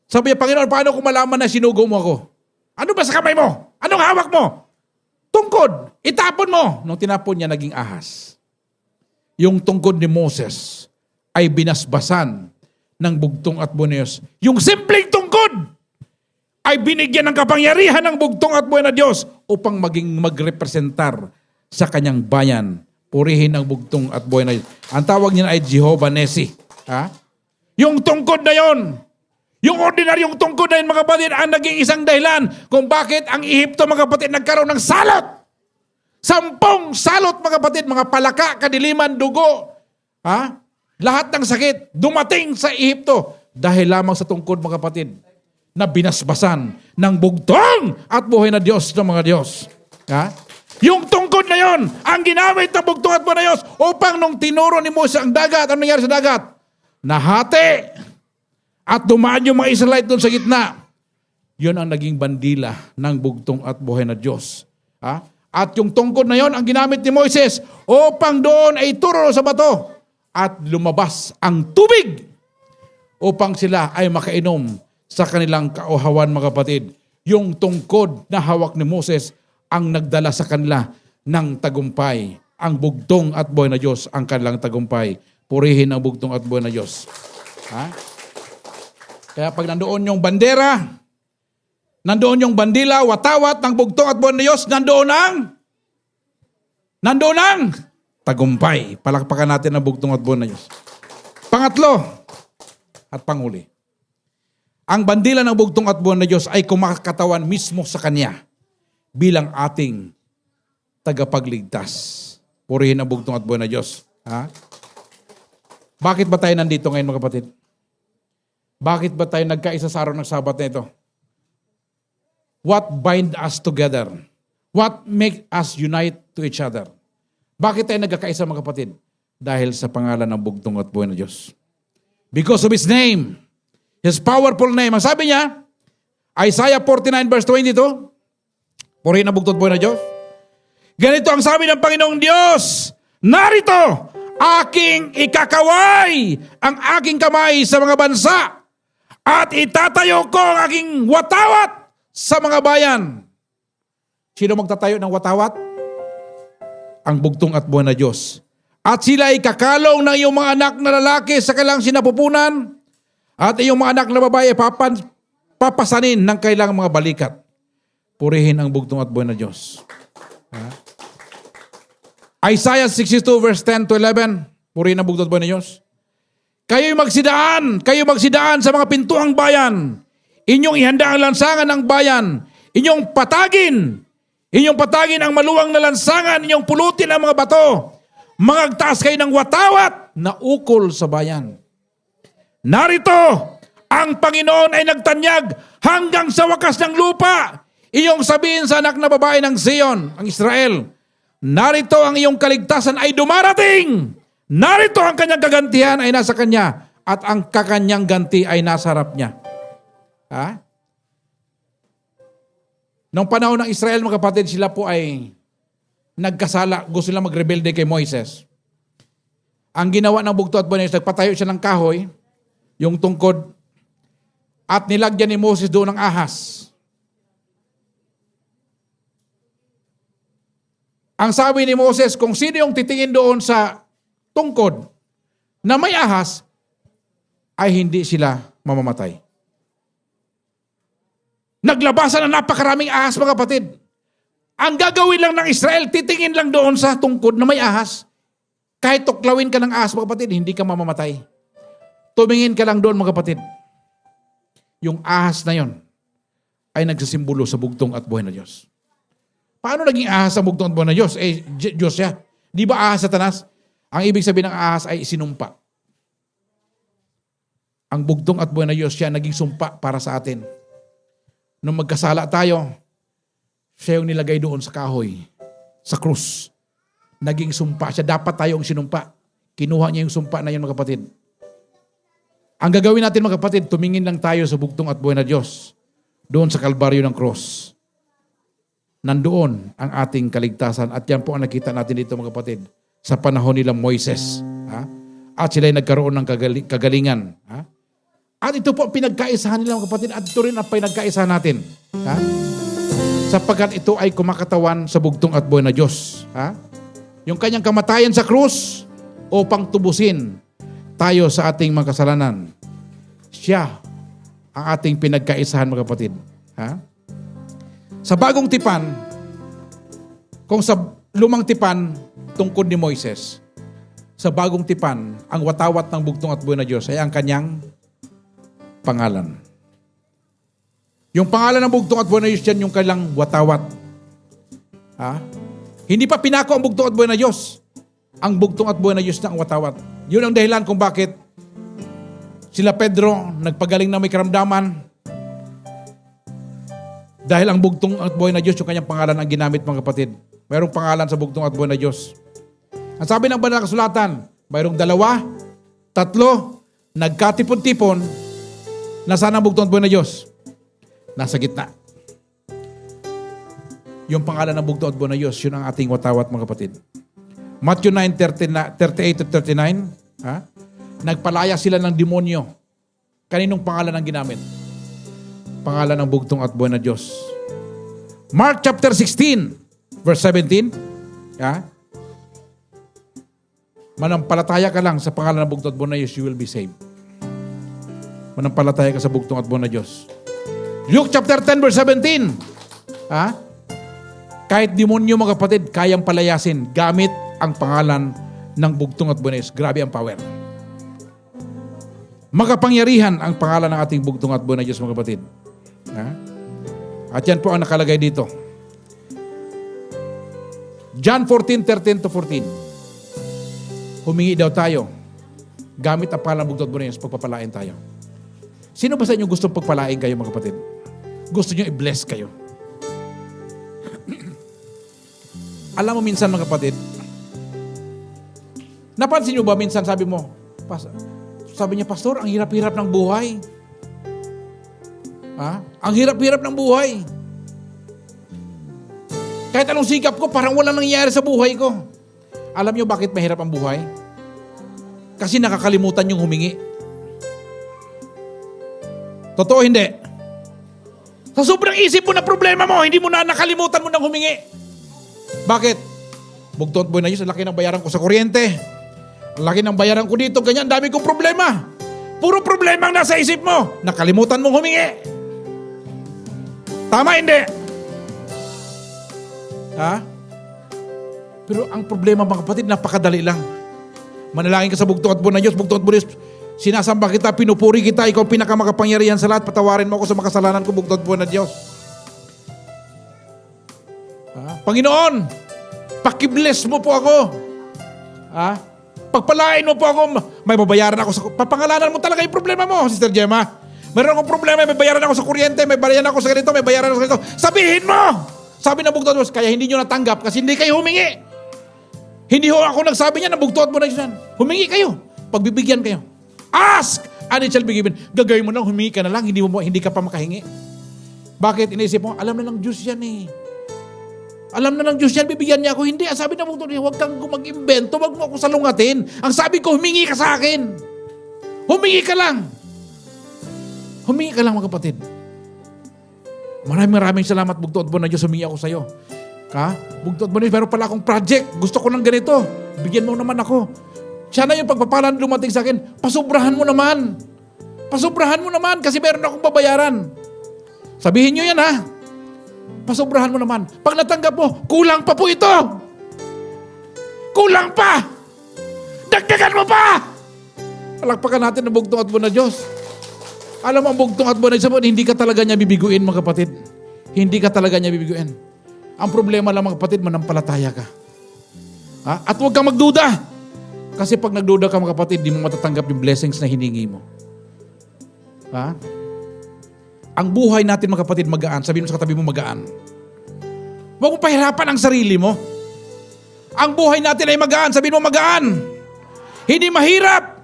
Sabi niya, Panginoon, paano ko malaman na sinugo mo ako? Ano ba sa kamay mo? Anong hawak mo? Tungkod. Itapon mo. Nung tinapon niya, naging ahas. Yung tungkod ni Moses ay binasbasan ng bugtong at buhay na Diyos. Yung simpleng tungkod ay binigyan ng kapangyarihan ng bugtong at buhay na Diyos upang maging magrepresentar sa kanyang bayan. Purihin ang bugtong at buhay na Diyos. Ang tawag niya ay Jehovah Nissi. Ha? Yung tungkod na yon, yung ordinaryong tungkod na yun, mga kapatid, ang naging isang dahilan kung bakit ang Ehipto, mga kapatid, nagkaroon ng salot. 10 salot, mga kapatid, mga palaka, kadiliman, dugo. Ha? Lahat ng sakit dumating sa Ehipto dahil lamang sa tungkod, mga kapatid, na binasbasan ng bugtong at buhay na Diyos ng mga Diyos. Ha? Yung tungkod na yon, ang ginamit ng bugtong at buhay na Diyos upang nung tinuro ni Moses ang dagat, ang nangyari sa dagat? Nahati. At dumaan yung mga Israelite doon sa gitna. Yun ang naging bandila ng bugtong at buhay na Diyos. Ha? At yung tungkod na yon ang ginamit ni Moises upang doon ay turo sa bato at lumabas ang tubig upang sila ay makainom sa kanilang kauhawan, mga kapatid. Yung tungkod na hawak ni Moses ang nagdala sa kanila ng tagumpay. Ang bugtong at buhay na Diyos ang kanilang tagumpay. Purihin ang bugtong at buhay na Diyos. Ha? Kaya pag nandoon yung bandera, nandoon yung bandila, watawat ng bugtong at buhay na Diyos, nandoon ang tagumpay. Palakpakan natin ang bugtong at buhay na Diyos. Pangatlo at panghuli. Ang bandila ng bugtong at buhay na Diyos ay kumakatawan mismo sa Kanya bilang ating tagapagligtas. Purihin ang bugtong at buhay na Diyos. Ha? Bakit ba tayo nandito ngayon, mga kapatid? Bakit ba tayo nagkaisa sa araw ng Sabat na ito? What bind us together? What make us unite to each other? Bakit tayo nagkakaisa, mga kapatid? Dahil sa pangalan ng bugtong at buhay na Diyos. Because of His name. His powerful name. Ang sabi niya, Isaiah 49 verse 22, purihin ang bugtong at buhay na Diyos. Ganito ang sabi ng Panginoong Diyos, narito, aking ikakaway ang aking kamay sa mga bansa at itatayo ko ang aking watawat sa mga bayan. Sino magtatayo ng watawat? Ang bugtong at buhay na Diyos. At sila ay kakalong ng iyong mga anak na lalaki sa kailang sinapupunan at iyong mga anak na babae papasanin ng kailang mga balikat. Purihin ang bugtong at buhay na Diyos. Isaiah 62 verse 10 to 11. Purihin ang bugtong at buhay na Diyos. Kayo'y magsidaan sa mga pintuang bayan. Inyong ihanda ang lansangan ng bayan. Inyong patagin ang maluwang na lansangan. Inyong pulutin ang mga bato. Magtaas kayo ng watawat na ukol sa bayan. Narito, ang Panginoon ay nagtanyag hanggang sa wakas ng lupa. Iyong sabihin sa anak na babae ng Zion, ang Israel, narito ang iyong kaligtasan ay dumarating. Narito ang kanyang kagantihan ay nasa kanya at ang kakanyang ganti ay nasa harap niya. Ha? Noong panahon ng Israel, mga kapatid, sila po ay nagkasala. Gusto nila magrebelde kay Moises. Ang ginawa ng bugtong at buhay na Diyos, nagpatayo siya ng kahoy, yung tungkod, at nilagyan ni Moses doon ng ahas. Ang sabi ni Moses, kung sino yung titingin doon sa tungkod na may ahas, ay hindi sila mamamatay. Naglabasan ng napakaraming ahas, mga kapatid. Ang gagawin lang ng Israel, titingin lang doon sa tungkod na may ahas. Kahit tuklawin ka ng ahas, mga kapatid, hindi ka mamamatay. Tumingin ka lang doon, mga kapatid. Yung ahas na yon ay nagsisimbolo sa bugtong at buhay na Diyos. Paano naging ahas sa bugtong at buhay na Diyos? Diyos siya. Di ba ahas Satanas? Ang ibig sabihin ng ahas ay sinumpa. Ang bugtong at buhay na Diyos siya naging sumpa para sa atin. Nung magkasala tayo, siya yung nilagay doon sa kahoy. sa krus. Naging sumpa siya. Dapat tayo ang sinumpa. Kinuha niya yung sumpa na yun, mga kapatid. Ang gagawin natin, mga kapatid, tumingin lang tayo sa bugtong at buhay na Diyos. Doon sa kalbaryo ng cross. Nandoon ang ating kaligtasan. At yan po ang nakita natin dito, mga kapatid, sa panahon nila Moises. Ha? At sila'y nagkaroon ng kagalingan. Ha? At ito po pinagkaisahan nila, mga kapatid. At ito rin ang pinagkaisahan natin. Ha? Sapagkat ito ay kumakatawan sa bugtong at buhay na Diyos. Ha? Yung kanyang kamatayan sa krus upang tubusin tayo sa ating mga kasalanan. Siya ang ating pinagkaisahan, mga kapatid. Ha? Sa bagong tipan, kung sa lumang tipan, tungkod ni Moises, sa bagong tipan, ang watawat ng bugtong at buhay na Diyos ay ang kanyang pangalan. Yung pangalan ng bugtong at buhay na Diyos, yan yung kailang watawat. Ha? Hindi pa pinako ang bugtong at buhay na Diyos. Ang bugtong at buhay na Diyos na ang watawat. Yun ang dahilan kung bakit sila Pedro nagpagaling na may karamdaman. Dahil ang bugtong at buhay na Diyos, yung kanyang pangalan ang ginamit, mga kapatid. Mayroong pangalan sa bugtong at buhay na Diyos. Ang sabi ng banal na kasulatan, mayroong 2, 3, nagkatipon-tipon, nasaan ang bugtong at buhay na Diyos? Nasa gitna. Yung pangalan ng bugtong at buhay na Diyos, yun ang ating watawat, mga kapatid. Matthew 9:38-39, ha? Nagpalaya sila ng demonyo. Kaninong pangalan ang ginamit? Pangalan ng bugtong at buhay na Diyos. Mark chapter 16, verse 17, ha? Manampalataya ka lang sa pangalan ng bugtong at buhay na Diyos, you will be saved. Manampalataya ka sa bugtong at buhay na Diyos. Luke chapter 10, verse 17, ha? Kahit demonyo, mga kapatid, kayang palayasin gamit ang pangalan ng bugtong at buhay na Diyos. Grabe ang power. Makapangyarihan ang pangalan ng ating bugtong at buhay na Diyos, mga kapatid. Ha? At yan po ang nakalagay dito. John 14:13-14. Humingi daw tayo gamit ang pangalan ng bugtong at buhay na Diyos, pagpapalain tayo. Sino ba sa inyo gustong pagpalain kayo, mga kapatid? Gusto nyo i-bless kayo? Alam mo minsan, mga kapatid, napansin nyo ba minsan sabi mo, sabi niya, Pastor, ang hirap-hirap ng buhay. Ha? Ang hirap-hirap ng buhay. Kahit anong sikap ko, parang walang nangyayari sa buhay ko. Alam niyo bakit mahirap ang buhay? Kasi nakakalimutan yung humingi. Totoo hindi? Sa sobrang isip mo na problema mo, hindi mo na nakalimutan mo nang humingi. Bakit? Bugtong at buhay na Diyos, ang laki ng bayaran ko sa kuryente. Ang laki ng bayaran ko dito, ganyan, dami kong problema. Puro problema ang nasa isip mo. Nakalimutan mong humingi. Tama, hindi? Ha? Pero ang problema, mga kapatid, napakadali lang. Manalangin ka sa bugtong at buhay na Diyos, bugtong at buhay na Diyos. Sinasamba kita, pinupuri kita, ikaw pinakamakapangyarihan sa lahat, patawarin mo ako sa makasalanan ko, bugtong at buhay na Diyos. Ha? Panginoon, pakibless mo po ako. Ha? Pagpalain mo po ako, may babayaran ako sa... Papangalanan mo talaga yung problema mo, Sister Gemma. Meron akong problema, may bayaran ako sa kuryente, may bayaran ako sa ganito, may bayaran ako sa ganito. Sabihin mo! Sabi ng bugtong at buhay, kaya hindi nyo natanggap kasi hindi kayo humingi. Hindi ho ako nagsabi niya na bugtong at buhay na Diyos. Humingi kayo. Pagbibigyan kayo. Ask! And it shall be given. Gagawin mo na, humingi ka na lang, hindi ka pa makahingi. Bakit? Iniisip mo, alam na ng Diyos yan eh. Alam na ng Diyos yan, bibigyan niya ako. Hindi, sabi na mo, huwag kang mag-imbento, huwag mo ako salungatin. Ang sabi ko, humingi ka sa akin. Humingi ka lang. Humingi ka lang, mga kapatid. Maraming salamat, bugtong at buhay na Diyos, humingi ako sa iyo. Ha? Bugtong at buhay na Diyos, meron pala akong project. Gusto ko ng ganito. Bigyan mo naman ako. Siya na yung pagpapalan lumating sa akin. Pasubrahan mo naman. Pasubrahan mo naman kasi meron akong babayaran. Sabihin nyo yan, ha? Pasobrahan mo naman. Pag natanggap mo, kulang pa po ito. Kulang pa. Dagdagan mo pa. Palakpakan natin ang bugtong at buhay na Diyos. Alam mo, ang bugtong at buhay na Diyos, hindi ka talaga niya bibiguin, mga kapatid. Hindi ka talaga niya bibiguin. Ang problema lang, mga kapatid, manampalataya ka. Ha? At huwag kang magduda. Kasi pag nagduda ka, mga kapatid, di mo matatanggap yung blessings na hiningi mo. Ha? Ang buhay natin, mga kapatid, magaan. Sabihin mo sa katabi mo, magaan. Huwag mo pahirapan ang sarili mo. Ang buhay natin ay magaan. Sabihin mo magaan. Hindi mahirap.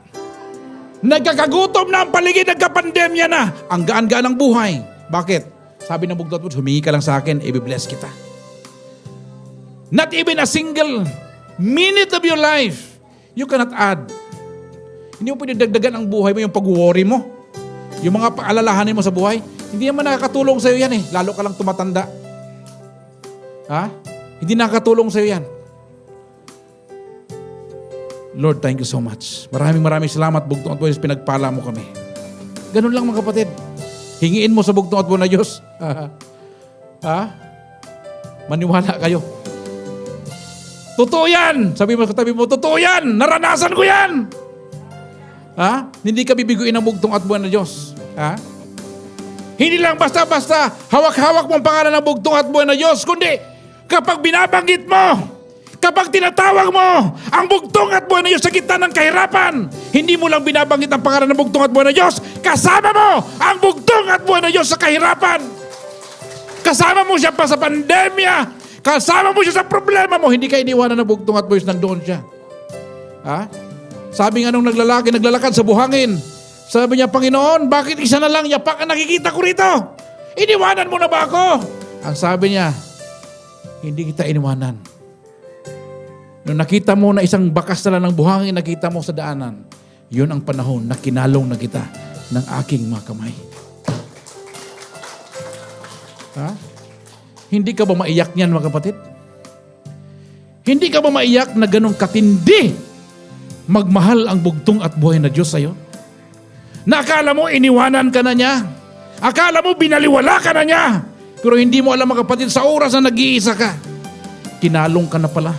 Nagkakagutom na ang paligid, nagkapandemya na. Ang gaan-gaan ng buhay. Bakit? Sabi ng bugtot mo, humingi ka lang sa akin, i-bless kita. Not even a single minute of your life, you cannot add. Hindi mo pwede dagdagan ang buhay mo, yung pag-worry mo. Yung mga paalalahanin mo sa buhay, hindi naman nakakatulong sa'yo yan eh. Lalo ka lang tumatanda. Ha? Hindi nakakatulong sa'yo yan. Lord, thank you so much. Maraming salamat, Bugtong at Buhay, pinagpala mo kami. Ganun lang mga kapatid. Hingiin mo sa Bugtong at Buhay na Diyos. Ha? Maniwala kayo. Totoo yan! Sabi mo katabi mo, totoo yan! Naranasan ko yan! Ha? Hindi ka bibiguin ng Bugtong at Buhay na Diyos. Ha? Hindi lang basta-basta hawak-hawak mo ang pangalan ng Bugtong at Buhay na Diyos, kundi kapag binabanggit mo, kapag tinatawag mo ang Bugtong at Buhay na Diyos sa gitna ng kahirapan, hindi mo lang binabanggit ang pangalan ng Bugtong at Buhay na Diyos, kasama mo ang Bugtong at Buhay na Diyos sa kahirapan. Kasama mo siya pa sa pandemya, kasama mo siya sa problema mo, hindi ka iniwanan ng Bugtong at Buhay, nandoon siya. Ha? Sabi nga nung naglalakad sa buhangin, sabi niya, Panginoon, bakit isa na lang yapak ang nakikita ko rito? Iniwanan mo na ba ako? Ang sabi niya, hindi kita iniwanan. Nung nakita mo na isang bakas na lang ng buhangin, nakita mo sa daanan, yun ang panahon na kinalong na kita ng aking mga kamay. Ha? Hindi ka ba maiyak niyan, mga kapatid? Hindi ka ba maiyak na ganun katindi magmahal ang Bugtong at Buhay na Diyos sa'yo? Na akala mo iniwanan ka na niya? Akala mo binaliwala ka na niya? Pero hindi mo alam, mga kapatid, sa oras na nag-iisa ka, kinalong ka na pala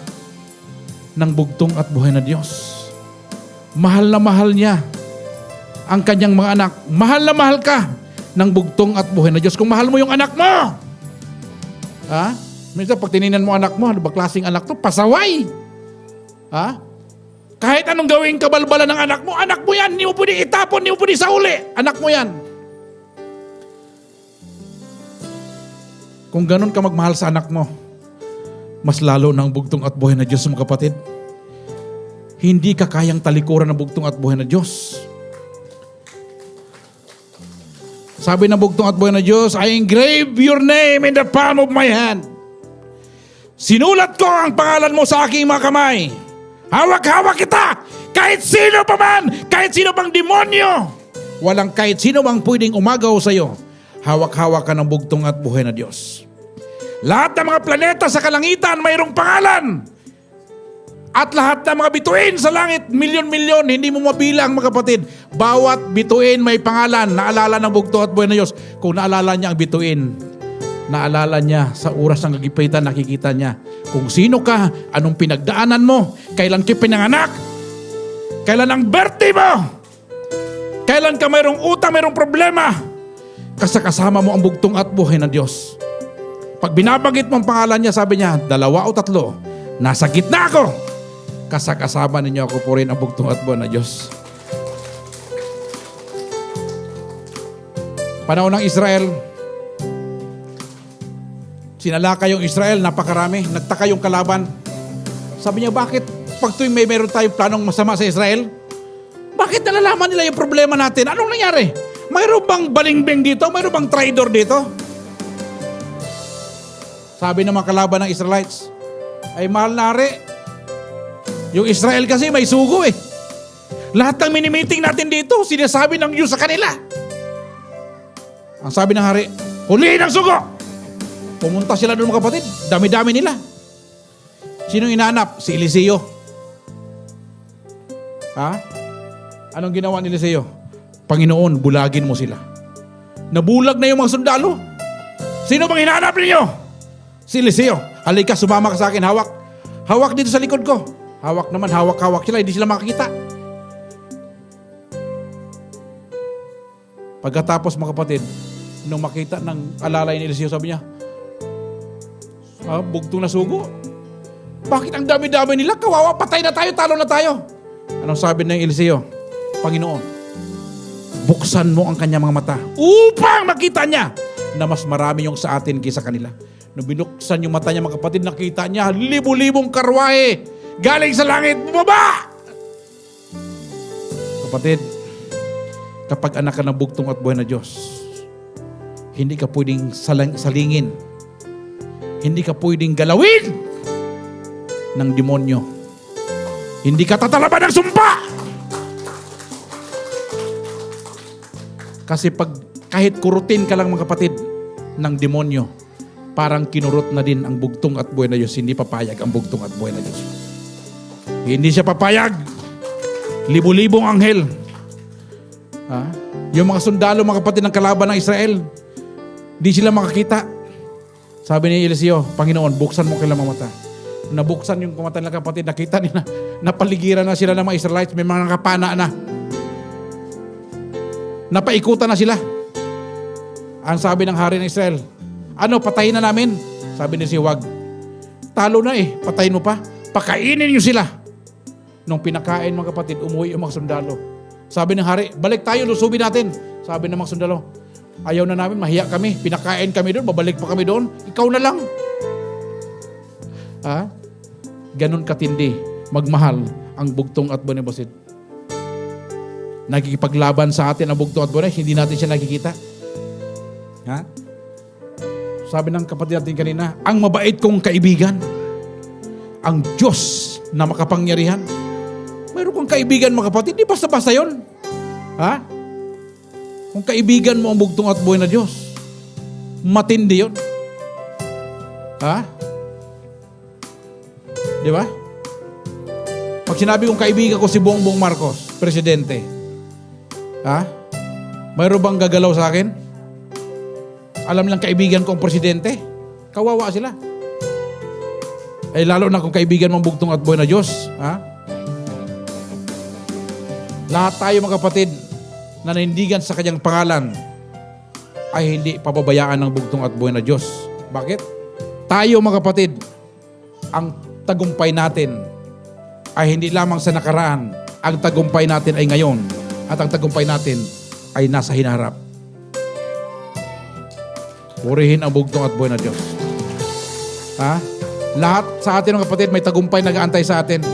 ng Bugtong at Buhay na Diyos. Mahal na mahal niya ang kanyang mga anak. Mahal na mahal ka ng Bugtong at Buhay na Diyos. Kung mahal mo yung anak mo, ha? Minsan pag tininan mo anak mo, ano ba klaseng anak to? Pasaway. Ha? Kahit anong gawing kabalbalan ng anak mo yan, hindi mo pwede itapon, hindi mo pwede sauli. Anak mo yan. Kung ganun ka magmahal sa anak mo, mas lalo ng Bugtong at Buhay na Diyos, mga kapatid. Hindi ka kayang talikuran ng Bugtong at Buhay na Diyos. Sabi ng Bugtong at Buhay na Diyos, I engrave your name in the palm of my hand. Sinulat ko ang pangalan mo sa aking mga kamay. Hawak-hawak kita. Kahit sino pa man, kahit sino pang demonyo. Walang kahit sino bang pwedeng umagaw sa iyo. Hawak-hawak ka ng Bugtong at Buhay na Diyos. Lahat ng mga planeta sa kalangitan mayroong pangalan. At lahat ng mga bituin sa langit, milyon-milyon, hindi mo mabilang, mga kapatid. Bawat bituin may pangalan. Naalala ng Bugtong at Buhay na Diyos. Kung naalala niya ang bituin, naalala niya sa oras ng kagipitan, nakikita niya kung sino ka, anong pinagdaanan mo, kailan ka pinanganak, kailan ang birthday mo, kailan ka mayroong utang, mayroong problema, kasama mo ang Bugtong at Buhay na Diyos. Pag binabanggit mo ang pangalan niya, sabi niya, 2 o 3, nasa gitna ako. Kasama ninyo ako, purihin ang Bugtong at Buhay na Diyos. Panahon ng Israel, sinalakay yung Israel, napakarami, nagtaka yung kalaban. Sabi niya, bakit pag tuwing meron tayong planong masama sa Israel, bakit nalalaman nila yung problema natin? Anong nangyari? Mayroon bang balingbing dito? Mayroon bang traidor dito? Sabi ng mga kalaban ng Israelites, ay mahal na hari, yung Israel kasi may sugo eh. Lahat ng mini-meeting natin dito, sinasabi ng Diyos sa kanila. Ang sabi ng hari, huliin ang sugo! Pumunta sila doon, mga kapatid, dami-dami nila. Sinong inaanap? Si Eliseo. Ha? Anong ginawa ni Eliseo? Panginoon, bulagin mo sila. Nabulag na yung mga sundalo. Sino bang hinahanap ninyo? Si Eliseo. Halika, sumama ka sa akin, hawak. Hawak dito sa likod ko. Hawak naman, hawak sila, hindi sila makakita. Pagkatapos, mga kapatid, nung makita ng alalay ni Eliseo, sabi niya, Bugtong na sugo. Bakit ang dami-dami nila? Kawawa, patay na tayo, talo na tayo. Anong sabi ng Eliseo? Panginoon, buksan mo ang kanyang mga mata upang makita niya na mas marami yung sa atin kaysa kanila. Nung binuksan yung mata niya, mga kapatid, nakita niya libu-libong karwahe galing sa langit, bumaba! Kapatid, kapag anak ka ng bugtong at buhay na Diyos, hindi ka pwedeng salingin. Hindi ka pwedeng galawin ng demonyo. Hindi ka tatalaban ng sumpa. Kasi kahit kurutin ka lang, mga kapatid, ng demonyo, parang kinurot na din ang bugtong at buhay na Diyos. Hindi papayag ang bugtong at buhay na Diyos. Hindi siya papayag. Libu-libong anghel. Yung mga sundalo, mga kapatid, ng kalaban ng Israel, di sila makakita. Sabi ni Eliseo, Panginoon, buksan mo kailang mata. Nabuksan yung mata nila, kapatid, nakita nila, napaligiran na sila ng mga Israelites, may mga nakapana na. Napaikutan na sila. Ang sabi ng hari ng Israel, ano, patayin na namin? Sabi ni Siwag, talo na patayin mo pa. Pakainin niyo sila. Nung pinakain, mga kapatid, umuwi yung mga sundalo. Sabi ng hari, balik tayo, lusubin natin. Sabi ng mga sundalo, ayaw na namin, mahiya kami. Pinakain kami doon, babalik pa kami doon. Ikaw na lang. Ganon katindi, magmahal ang bugtong at buhay na Diyos. Nagkikipaglaban sa atin ang bugtong at buhay, hindi natin siya nakikita. Sabi ng kapatid natin kanina, ang mabait kong kaibigan, ang Diyos na makapangyarihan. Mayroon kang kaibigan, mga kapatid, di basta-basta yun. Kung kaibigan mo ang bugtong at buhay na Diyos, matindi yun. Di ba? Pag sinabi kong kaibigan ko si Bongbong Marcos, presidente, mayroon bang gagalaw sa akin? Alam lang kaibigan ko ang presidente, kawawa sila. Lalo na kung kaibigan mong bugtong at buhay na Diyos. Lahat tayo, mga kapatid, na nanindigan sa kanyang pangalan ay hindi pababayaan ng bugtong at buhay na Diyos. Bakit? Tayo, mga kapatid, ang tagumpay natin ay hindi lamang sa nakaraan. Ang tagumpay natin ay ngayon. At ang tagumpay natin ay nasa hinaharap. Purihin ang bugtong at buhay na Diyos. Lahat sa atin, mga kapatid, may tagumpay nag-aantay sa atin.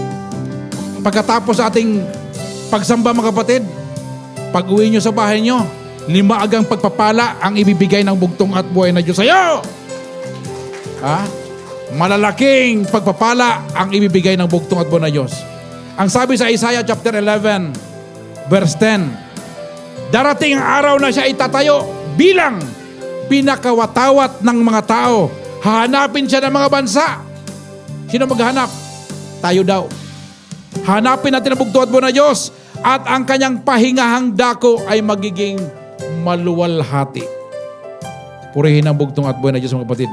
Pagkatapos sa ating pagsamba, mga kapatid, pag-uwi nyo sa bahay nyo, 5 agang pagpapala ang ibibigay ng bugtong at buhay na Diyos sa iyo. Malalaking pagpapala ang ibibigay ng bugtong at buhay na Diyos. Ang sabi sa Isaiah chapter 11, verse 10, darating ang araw na siya itatayo bilang pinakawatawat ng mga tao. Hahanapin siya ng mga bansa. Sino maghahanap? Tayo daw. Hanapin natin ang bugtong at buhay na Diyos at ang kanyang pahingahang dako ay magiging maluwalhati. Purihin ang bugtong at buhay na Diyos, mga kapatid.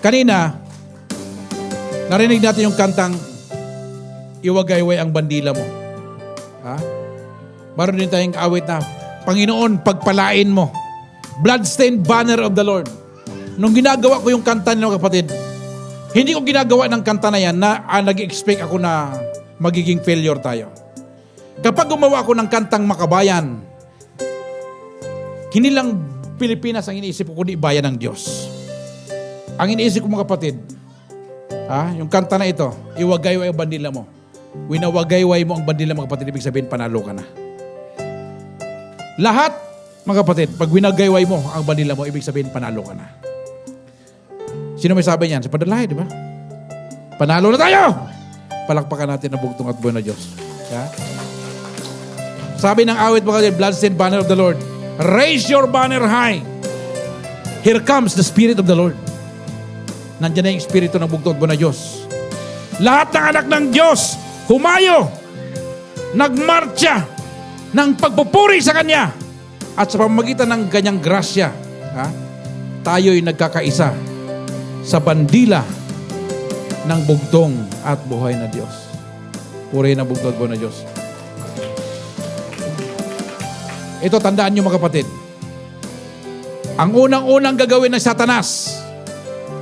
Kanina, narinig natin yung kantang Iwagayway ang bandila mo. Meron din tayong awit na Panginoon, pagpalain mo. Bloodstained banner of the Lord. Nung ginagawa ko yung kanta nila, kapatid, hindi ko ginagawa ng kanta na yan na nag-expect ako na magiging failure tayo. Kapag gumawa ako ng kantang makabayan, hindi lang Pilipinas ang iniisip ko, kundi bayan ng Diyos. Ang iniisip ko, mga kapatid, yung kanta na ito, iwagayway ang bandila mo. Winawagayway mo ang bandila, mga kapatid, ibig sabihin panalo ka na. Lahat, mga kapatid, pag winagayway mo ang bandila mo, ibig sabihin panalo ka na. Sino may sabi niyan? Sa padalay, di ba? Panalo na tayo! Palakpakan natin ang bugtong at buhay na Diyos. Sabi ng awit, mga kapatid, bloodstained banner of the Lord, raise your banner high. Here comes the Spirit of the Lord. Nandiyan na yung Espiritu ng bugtong at buhay na Diyos. Lahat ng anak ng Diyos, humayo, nagmarcha ng pagpupuri sa Kanya. At sa pamamagitan ng Kanyang grasya, tayo'y nagkakaisa sa bandila ng bugtong at buhay na Diyos. Purihin ang bugtong at buhay na Diyos. Ito, tandaan nyo, mga kapatid. Ang unang-unang gagawin ng Satanas,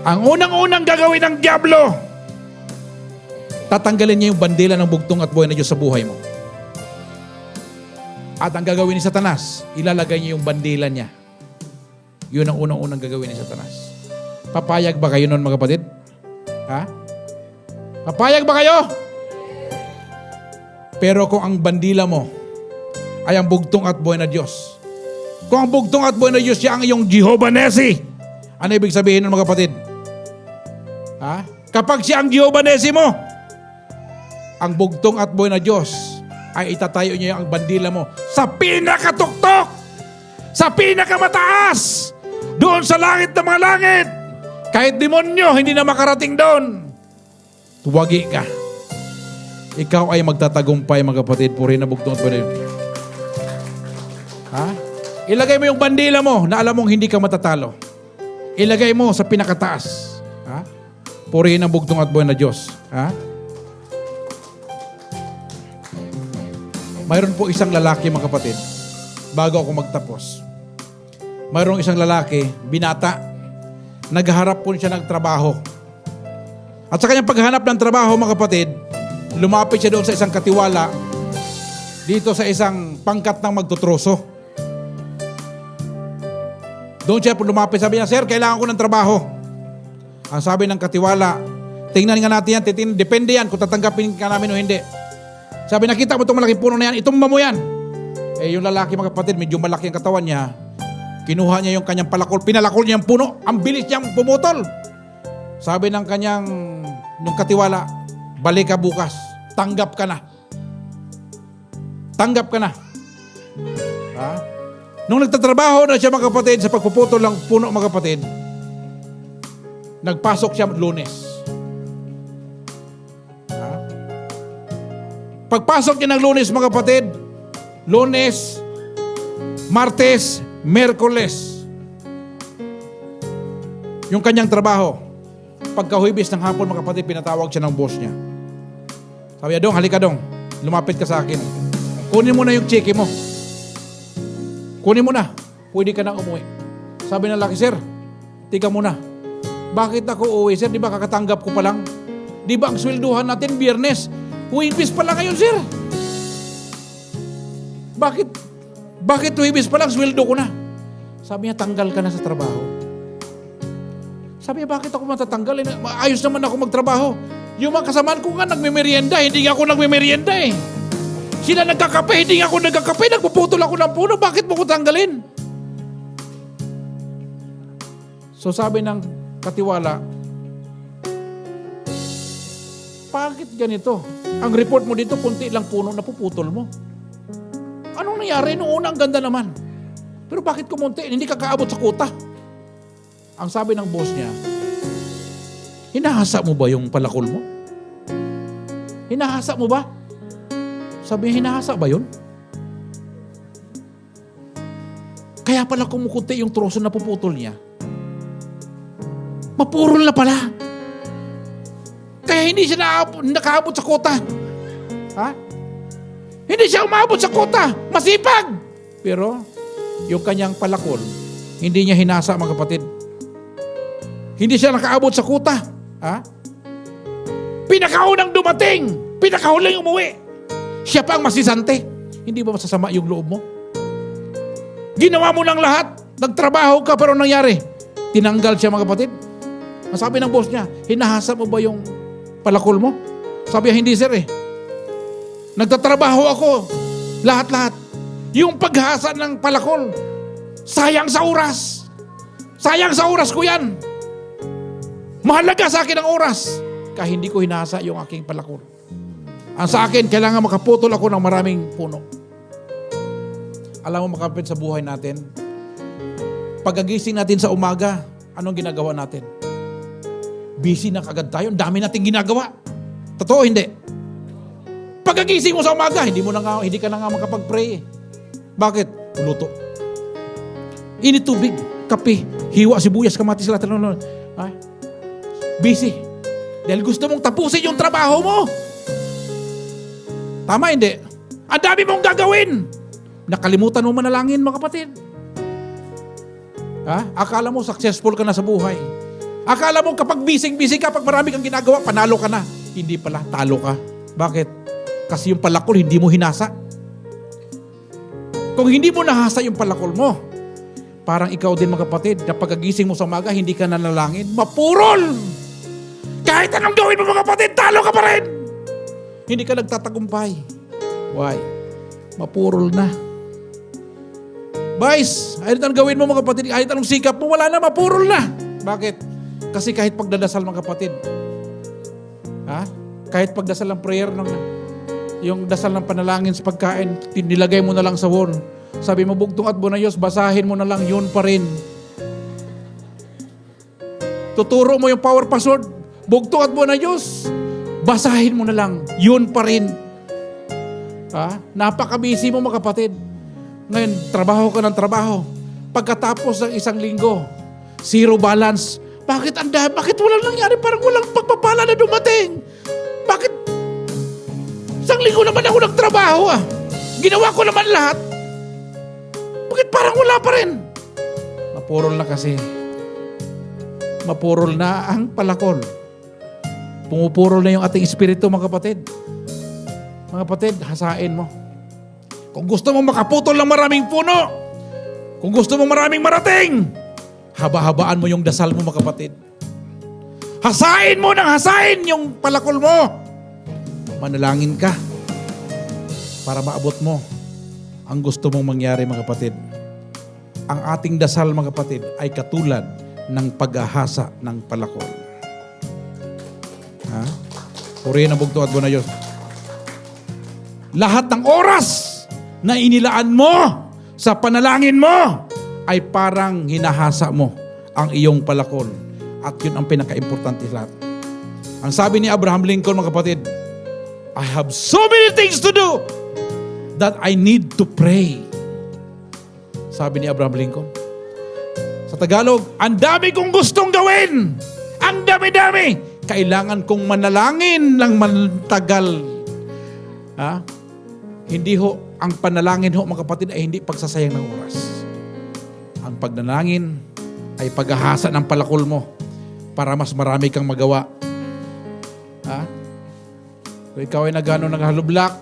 ang unang-unang gagawin ng Diablo, tatanggalin niya yung bandila ng bugtong at buhay na Diyos sa buhay mo. At ang gagawin ni Satanas, ilalagay niya yung bandila niya. Yun ang unang-unang gagawin ni Satanas. Papayag ba kayo nun, mga kapatid? Ha? Papayag ba kayo? Pero kung ang bandila mo ay ang bugtong at buhay na Diyos, kung ang bugtong at buhay na Diyos siya ang iyong Jehovah Nissi, ano ibig sabihin nun, mga kapatid? Ha? Kapag siya ang Jehovah Nissi mo, ang bugtong at buhay na Diyos ay itatayo niya ang bandila mo sa pinakatuktok, sa pinakamataas, doon sa langit ng mga langit. Kahit demonyo, hindi na makarating doon. Tuwagi ka. Ikaw ay magtatagumpay, mga kapatid. Puri na bugtong at buhay na Diyos. Ha? Ilagay mo yung bandila mo na alam mong hindi ka matatalo. Ilagay mo sa pinakataas. Ha? Purihin ang bugtong at buhay na Diyos. Ha? Mayroon po isang lalaki, mga kapatid, bago ako magtapos. Mayroong isang lalaki, binata, nagharap po siya ng trabaho. At sa kanyang paghanap ng trabaho, mga kapatid, lumapit siya doon sa isang katiwala, dito sa isang pangkat ng magtutroso. Doon siya po lumapit, sabi niya, "Sir, kailangan ko ng trabaho." Ang sabi ng katiwala, "Tingnan nga natin yan, depende yan kung tatanggapin ka namin o hindi." Sabi, "Nakita mo itong malaking puno na yan, itumba mo yan." Eh, yung lalaki, mga kapatid, medyo malaki ang katawan niya. Kinuha niya yung kanyang palakol, pinalakol niya yung puno, ang bilis niyang pumutol. Sabi ng kanyang, nung katiwala, "Balik ka bukas, tanggap ka na. Tanggap ka na." Ha? Nung nagtatrabaho na siya, mga kapatid, sa pagpuputol ng puno, mga kapatid, nagpasok siya Lunes. Pagpasok niya ng Lunes, mga kapatid, Lunes, Martes, Miyerkules, yung kanyang trabaho. Pagkahuibis ng hapon, mga kapatid, pinatawag siya ng boss niya. Sabi niya, "Dong, halika dong, lumapit ka sa akin. Kunin mo na yung cheque mo. Kunin mo na, pwede ka na umuwi." Sabi ng lalaki, "Sir, tika muna. Bakit ako uuwi, sir? Di ba kakatanggap ko pa lang? Di ba ang swelduhan natin Biyernes? Huwibis pa lang ngayon, sir. Bakit huwibis pa lang, sweldo ko na?" Sabi niya, "Tanggal ka na sa trabaho." Sabi niya, "Bakit ako matatanggal? Ayos naman ako magtrabaho. Yung mga kasamaan ko nga nagmimerienda, hindi nga ako nagmimerienda eh. Sila nagkakape, hindi nga ako nagkakape, nagpuputol ako ng puno, bakit mo ko tanggalin?" So sabi ng katiwala, "Bakit ganito? Ang report mo dito, kunti lang puno na puputol mo. Anong nangyari? Noong una, ang ganda naman. Pero bakit kumunti? Hindi ka kaabot sa kuta." Ang sabi ng boss niya, "Hinahasa mo ba yung palakol mo? Hinahasa mo ba?" Sabi niya, "Hinahasa ba yun? Kaya pala kumukunti yung troso na puputol niya. Mapurol na pala. Kaya hindi siya nakaabot sa kota." Ha? Hindi siya umabot sa kota. Masipag. Pero, yung kanyang palakol, hindi niya hinasa, mga kapatid. Hindi siya nakaabot sa kota. Ha? Pinakaunang dumating. Pinakahuling umuwi. Siya pa ang masisante. Hindi ba masasama yung loob mo? Ginawa mo ng lahat. Nagtrabaho ka, pero nangyari, tinanggal siya, mga kapatid. Ang sabi ng boss niya, "Hinahasa mo ba yung palakol mo?" Sabi niya, "Hindi, sir eh. Nagtatrabaho ako. Lahat-lahat. Yung paghasa ng palakol, sayang sa oras. Sayang sa oras ko yan. Mahalaga sa akin ang oras. Kaya hindi ko hinasa yung aking palakol. Ang sa akin, kailangan makaputol ako ng maraming puno." Alam mo, makapit sa buhay natin, pagkagising natin sa umaga, anong ginagawa natin? Busy na kagad tayo. Ang dami nating ginagawa. Totoo, hindi? Pagkagising mo sa umaga, hindi ka na nga makapag-pray. Bakit? Luto. Init tubig, kape, hiwa, sibuyas, kamatis, lahat. Busy. Dahil gusto mong tapusin yung trabaho mo. Tama, hindi? Ang dami mong gagawin. Nakalimutan mo manalangin, mga kapatid. Akala mo successful ka na sa buhay. Akala mo kapag busy ka, pag marami kang ginagawa, panalo ka na. Hindi pala, talo ka. Bakit? Kasi yung palakol, hindi mo hinasa. Kung hindi mo nahasa yung palakol mo, Parang ikaw din mga kapatid, na pagkagising mo sa umaga, hindi ka nanalangin, mapurol! Kahit anong gawin mo mga kapatid, talo ka pa rin! Hindi ka nagtatagumpay. Why? Mapurol na. Guys, kahit anong gawin mo mga kapatid, kahit anong sikap mo, wala na, mapurol na. Bakit? Kasi kahit pagdadasal mga kapatid, kahit pagdasal ng prayer, yung dasal ng panalangin sa pagkain, nilagay mo na lang sa wall. Sabi mo, bugtong at buwan na Diyos, basahin mo na lang, yun pa rin. Tuturo mo yung power password, bugtong at buwan na Diyos, basahin mo na lang, yun pa rin. Napaka-busy mo mga kapatid. Ngayon, trabaho ka ng trabaho. Pagkatapos ng isang linggo, zero balance. Bakit walang nangyari? Parang walang pagpapala na dumating. Bakit? Isang linggo naman ako nagtrabaho Ginawa ko naman lahat. Bakit parang wala pa rin? Mapurol na kasi. Mapurol na ang palakol. Pumupurol na yung ating espiritu mga kapatid. Mga kapatid, hasain mo. Kung gusto mo makaputol ng maraming puno, kung gusto mo maraming marating, haba-habaan mo yung dasal mo mga kapatid. Hasain mo ng hasain yung palakol mo. Manalangin ka para maabot mo ang gusto mong mangyari mga kapatid. Ang ating dasal mga kapatid ay katulad ng paghahasa ng palakol. Purihin ang bugtong at buwan na Diyos. Lahat ng oras na inilaan mo sa panalangin mo ay parang hinahasa mo ang iyong palakol. At yun ang pinaka-importante lahat. Ang sabi ni Abraham Lincoln mga kapatid, I have so many things to do that I need to pray. Sabi ni Abraham Lincoln. Sa Tagalog, ang dami kong gustong gawin. Ang dami-dami. Kailangan kong manalangin ng matagal. Hindi ang panalangin mga kapatid ay hindi pagsasayang ng oras. Ang pagnanangin ay paghahasa ng palakol mo para mas marami kang magawa. Kung ikaw ay naghalublak,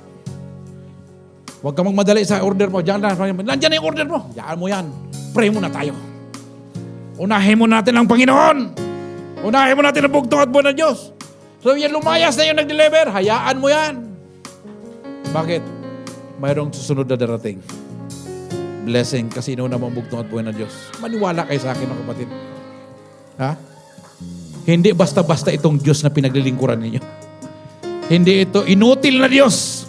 huwag kang magmadali sa order mo. Nandiyan na yung order mo. Diyan mo yan. Pray muna tayo. Unahin mo natin ang Panginoon. Unahin mo natin ang bugtong at buwan ng Diyos. So yan lumayas na yung nag-deliver. Hayaan mo yan. Bakit? Mayroong susunod na darating. Blessing kasi inuuna mo ang bugtong at buwan ng Diyos. Maniwala kayo sa akin mga kapatid. Hindi basta-basta itong Diyos na pinaglilingkuran ninyo. Hindi ito inutil na Diyos.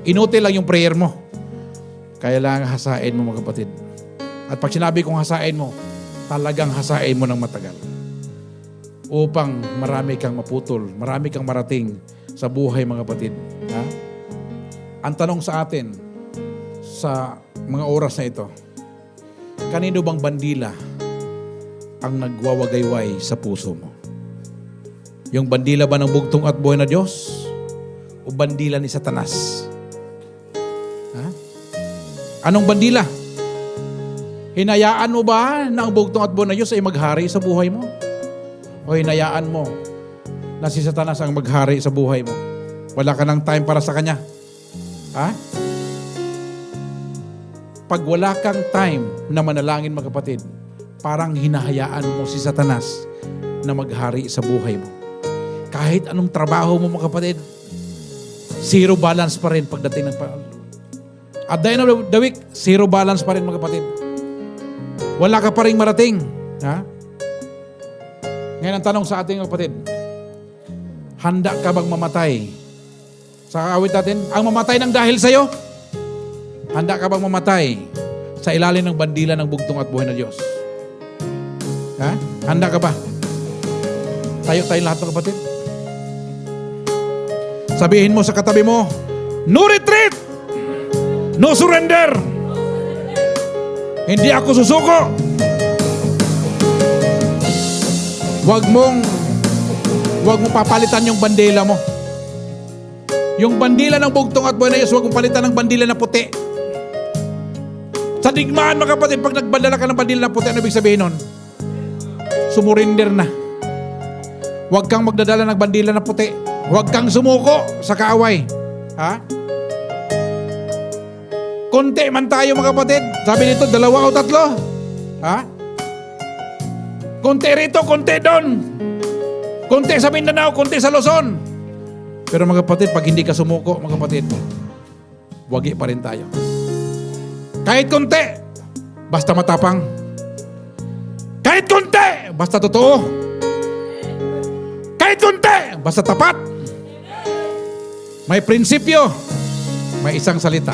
Inutil lang yung prayer mo. Kaya lang hasain mo mga kapatid. At pag sinabi kong hasain mo, talagang hasain mo ng matagal. Upang marami kang maputol, marami kang marating sa buhay mga kapatid. Ang tanong sa atin, sa mga oras na ito, kanino bang bandila ang nagwawagayway sa puso mo? Yung bandila ba ng bugtong at buhay na Diyos? O bandila ni Satanas? Anong bandila? Hinayaan mo ba na ang bugtong at buhay na Diyos ay maghari sa buhay mo? O hinayaan mo na si Satanas ang maghari sa buhay mo? Wala ka ng time para sa kanya? Pag wala kang time na manalangin mga kapatid, parang hinahayaan mo si Satanas na maghari sa buhay mo. Kahit anong trabaho mo mga kapatid, zero balance pa rin pagdating ng at the end of the week, zero balance pa rin mga kapatid. Wala ka pa rin marating. Ngayon ang tanong sa ating kapatid, handa ka bang mamatay? Sa awit natin, ang mamatay ng dahil sa'yo? Handa ka bang mamatay sa ilalim ng bandila ng bugtong at buhay na Diyos? Handa ka ba? Tayo lahat mga kapatid. Sabihin mo sa katabi mo, no retreat! No surrender! Hindi ako susuko! Huwag mong papalitan yung bandila mo. Yung bandila ng bugtong at buhay na Diyos, huwag mong palitan ng bandila na puti. Sa digmaan mga kapatid, pag nagbandala ka ng bandila na puti, ano ibig sabihin nun? Sumurinder na. Huwag kang magdadala ng bandila na puti. Huwag kang sumuko sa kaaway. konti man tayo mga kapatid. Sabi nito, 2 o 3. Ha? Konti rito, konti doon. Konti sa Mindanao, konti sa Luzon. Pero mga kapatid, pag hindi ka sumuko, mga kapatid, wagi pa rin tayo. Kahit konti, basta matapang. Kahit konti, basta totoo. Kahit konti, basta tapat. May prinsipyo, may isang salita.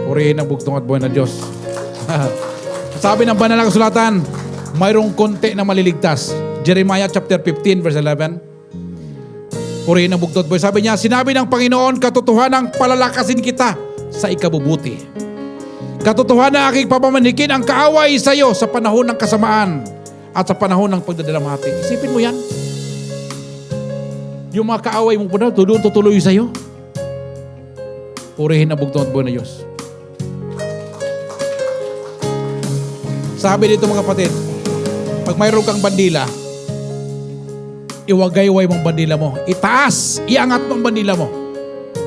Purihin ang bugtong at buhay na Diyos. Sabi ng banal na kasulatan, mayroong konti na maliligtas. Jeremiah chapter 15 verse 11. Purihin ang bugtong at buhay. Sabi niya, sinabi ng Panginoon, katotohanan palalakasin kita sa ikabubuti. Katotohanan aking papamanikin ang kaaway sa iyo sa panahon ng kasamaan at sa panahon ng pagdadalamhati. Isipin mo yan. Yung mga kaaway mo po na, tutuloy sa iyo. Purihin ang bugtong at buhay na Diyos. Sabi dito mga kapatid, pag mayroon kang bandila, iwagayway mong bandila mo. Itaas, iangat mong bandila mo.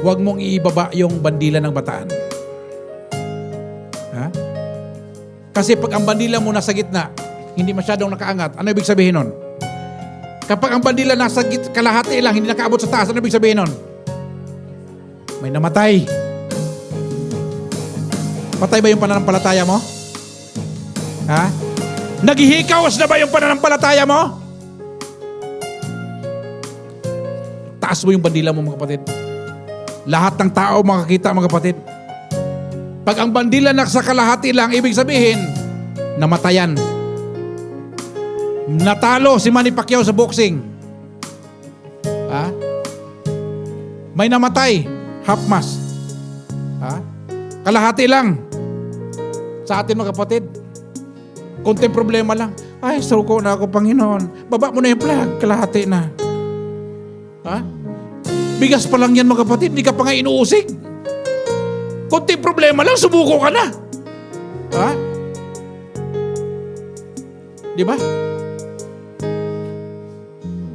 Huwag mong iibaba yung bandila ng bataan. Ha? Kasi pag ang bandila mo nasa gitna, hindi masyadong nakaangat, ano ibig sabihin nun? Kapag ang bandila nasa kalahati lang, hindi nakaabot sa taas, ano ibig sabihin nun? May namatay. Patay ba yung pananampalataya mo? Ha? Naghihikaos na ba yung pananampalataya mo? Taas mo yung bandila mo mga kapatid. Lahat ng tao makakita mga kapatid. Pag ang bandila nasa kalahati lang, ibig sabihin, namatayan. Natalo si Manny Pacquiao sa boxing. Ha? May namatay, half mast. Ha? Kalahati lang. Sa atin mga kapatid, konting problema lang. Ay, suko na ako, Panginoon. Baba mo na yung flag, kalahati na. Ha? Bigas pa lang yan mga kapatid, hindi ka pa nga inuusig. Konting problema lang, sumuko ka na. Ha? Di ba?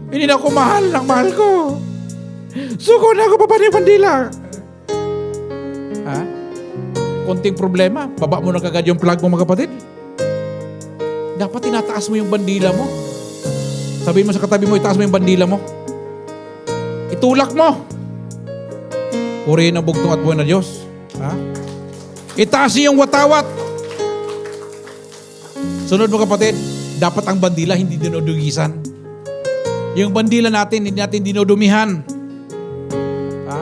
Hindi na ako mahal ng mahal ko. Suko na ako, baba na yung bandila. Ha? Konting problema, baba mo na kagad yung flag mo mga kapatid. Dapat tinataas mo yung bandila mo. Sabihin mo sa katabi mo, itaas mo yung bandila mo. Itulak mo. Purihin ang bugtong at buhay na Diyos. Ha? Itaas niyo yung watawat. Sunod mo kapatid, dapat ang bandila hindi dinudugisan. Yung bandila natin, hindi natin dinudumihan. Ha?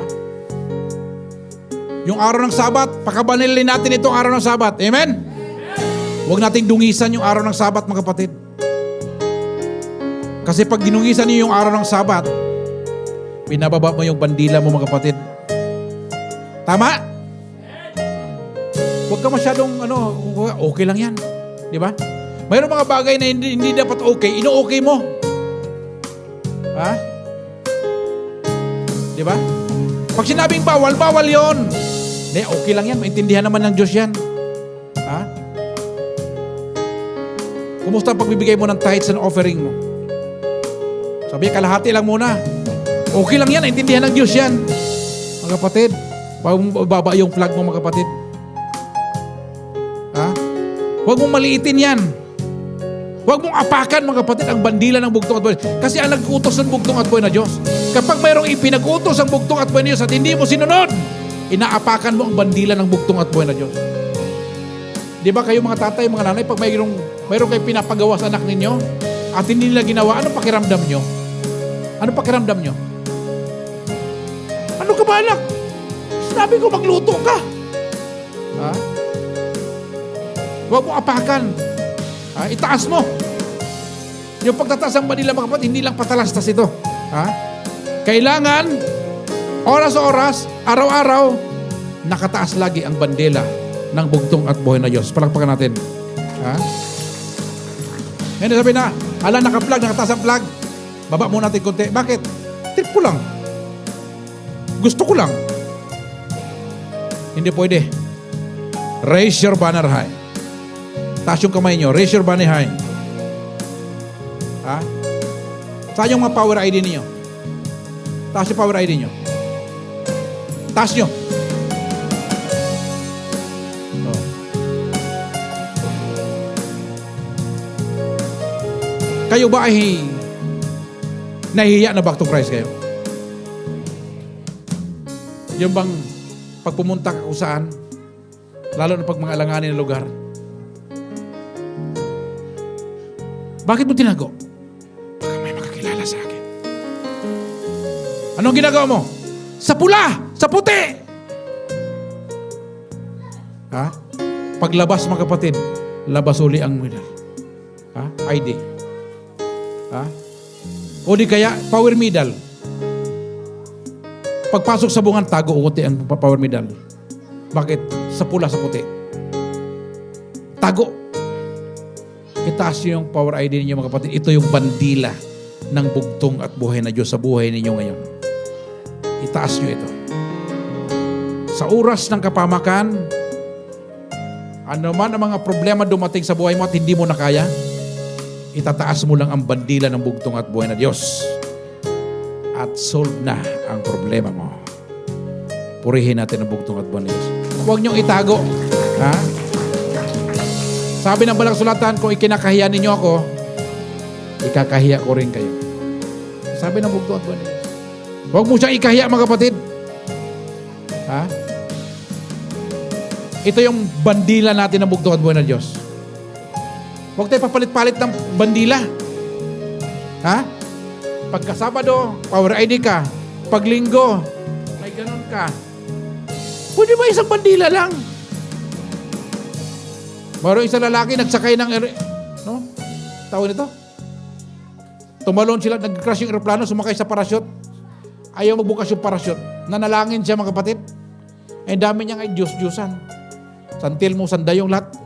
Yung araw ng Sabat, pakabanilin natin itong araw ng Sabat. Amen? Huwag nating dungisan yung araw ng Sabat, mga kapatid. Kasi pag dinungisan niyo yung araw ng Sabat, pinababa mo yung bandila mo, mga kapatid. Tama? Huwag ka masyadong, okay lang yan. Di ba? Mayroong mga bagay na hindi dapat okay, ino-okay mo. Ha? Di ba? Pag sinabing bawal, bawal yon. Hindi, okay lang yan. Maintindihan naman ng Diyos yan. Ha? Kumusta ang pagbibigay mo ng tithes and offering mo? Sabi, kalahati lang muna. Okay lang yan, naintindihan ng Diyos yan. Mga kapatid, baba yung flag mo mga kapatid. Ha? Huwag mong maliitin yan. Huwag mong apakan mga kapatid ang bandila ng bugtong at buhay. Kasi ang nag-utos ng bugtong at buhay na Diyos. Kapag mayroong ipinag-utos ang bugtong at buhay na Diyos at hindi mo sinunod, inaapakan mo ang bandila ng bugtong at buhay na Diyos. Di ba kayo mga tatay, mga nanay, pag mayroong kayong pinapagawa sa anak ninyo at hindi nila ginawa, ano pakiramdam nyo? Ano pakiramdam nyo? Ano ka ba anak? Sinabi ko magluto ka. Ha? Huwag mo apakan. Ha? Itaas mo. Yung pagtataas ng bandila mga kapatid, hindi lang patalastas ito. Ha? Kailangan, oras-oras, araw-araw, nakataas lagi ang bandila ng bugtong at buhay na Diyos. Palakpakan natin. Ha? Ngayon sabi na, naka-flag, nakataas ang flag. Baba muna natin konti. Bakit? Trip ko lang. Gusto ko lang. Hindi pwede. Raise your banner high. Taas yung kamay nyo. Raise your banner high. Ha? Saan yung mga power ID niyo? Taas yung power ID nyo. Taas nyo. Kayo ba ay nahihiya na back to Christ kayo? Yung bang pag pumunta ka kung saan, lalo na pag mga alanganin na lugar, bakit mo tinago? Baka may makakilala sa akin. Anong ginagawa mo? Sa pula! Sa puti! Ha? Paglabas mga kapatid, labas uli ang medal. Ha? ID. Ha? O di kaya, power medal. Pagpasok sa bungan, tago uti ang power medal. Bakit? Sa pula, sa puti. Tago. Itaas nyo yung power ID ninyo mga kapatid. Ito yung bandila ng bugtong at buhay na Diyos sa buhay ninyo ngayon. Itaas nyo ito. Sa oras ng kapamakan, ano man ang mga problema dumating sa buhay mo at hindi mo na kaya, itataas mo lang ang bandila ng bugtong at buhay na Diyos. At solve na ang problema mo. Purihin natin ang bugtong at buhay na Diyos. Huwag niyong itago. Ha? Sabi ng Balang Sulatan, kung ikinakahiya ninyo ako, ikakahiya ko rin kayo. Sabi ng bugtong at buhay na Diyos. Huwag mo siyang ikahiya mga kapatid. Ha? Ito yung bandila natin ng bugtong at buhay na Diyos. Huwag tayo papalit-palit ng bandila. Ha? Pagka Sabado, power ID ka. Pag Linggo, may ganun ka. Pwede ba isang bandila lang? Mayroong isang lalaki nagsakay ng no? Tawag nito? Tumalon sila, nag-crash yung aeroplano, sumakay sa parachute. Ayaw magbukas yung parachute. Nanalangin siya mga kapatid. Ay dami niyang ay Diyos-Diyosan. Santil mo, sandayong lahat.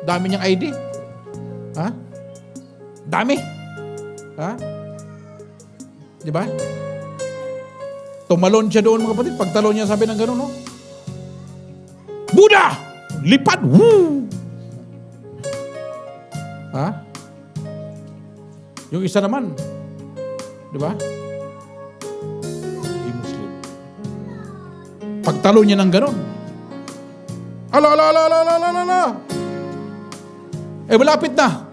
Dami niyang ID. Ha? Dami. Ha? Di ba? Tumalon siya doon mga kapatid. Pagtalon niya sabi ng gano'n, no? Buddha! Lipad! Woo! Ha? Yung isa naman, di ba? Hindi Muslim. Pagtalon niya ng gano'n. Ala! Eh, malapit na.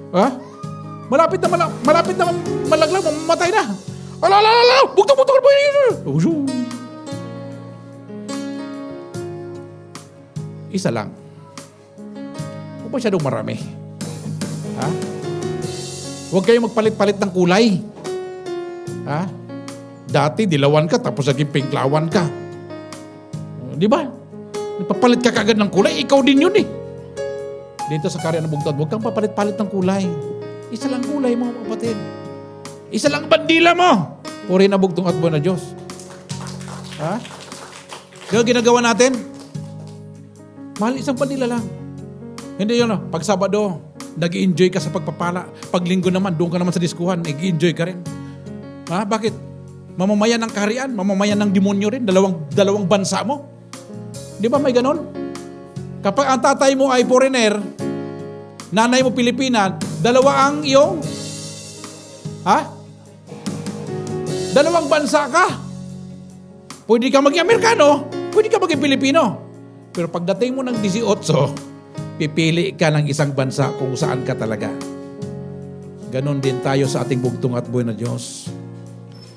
Ha? Malapit na malaglag, mamatay na. Ala! Bugtong ka ba yun? Isa lang. Huwag masyadong marami. Ha? Huwag kayong magpalit-palit ng kulay. Ha? Dati, dilawan ka, tapos naging pinklawan ka. Di ba? Nagpapalit ka kagad ng kulay, ikaw din yun eh. Dito sa karya ng bugtong, huwag kang papalit-palit ng kulay. Isa lang kulay mo, kapatid. Isa lang bandila mo. Puri na bugtong at buwan na Diyos. Ha? Kaya ginagawa natin, mahal isang bandila lang. Hindi yun, no? Pag Sabado, nag-i-enjoy ka sa pagpapala. Pag Linggo naman, doon ka naman sa diskuhan, nag-i-enjoy ka rin. Ha? Bakit? Mamamayan ng kaharian, mamamayan ng demonyo rin, dalawang bansa mo. Di ba may ganon? Kapag ang tatay mo ay foreigner, nanay mo Pilipina, dalawa ang iyong, ha? Dalawang bansa ka. Pwede ka maging Amerikano, pwede ka maging Pilipino. Pero pagdating mo ng 18, pipili ka ng isang bansa kung saan ka talaga. Ganon din tayo sa ating bugtong at buhay na Diyos.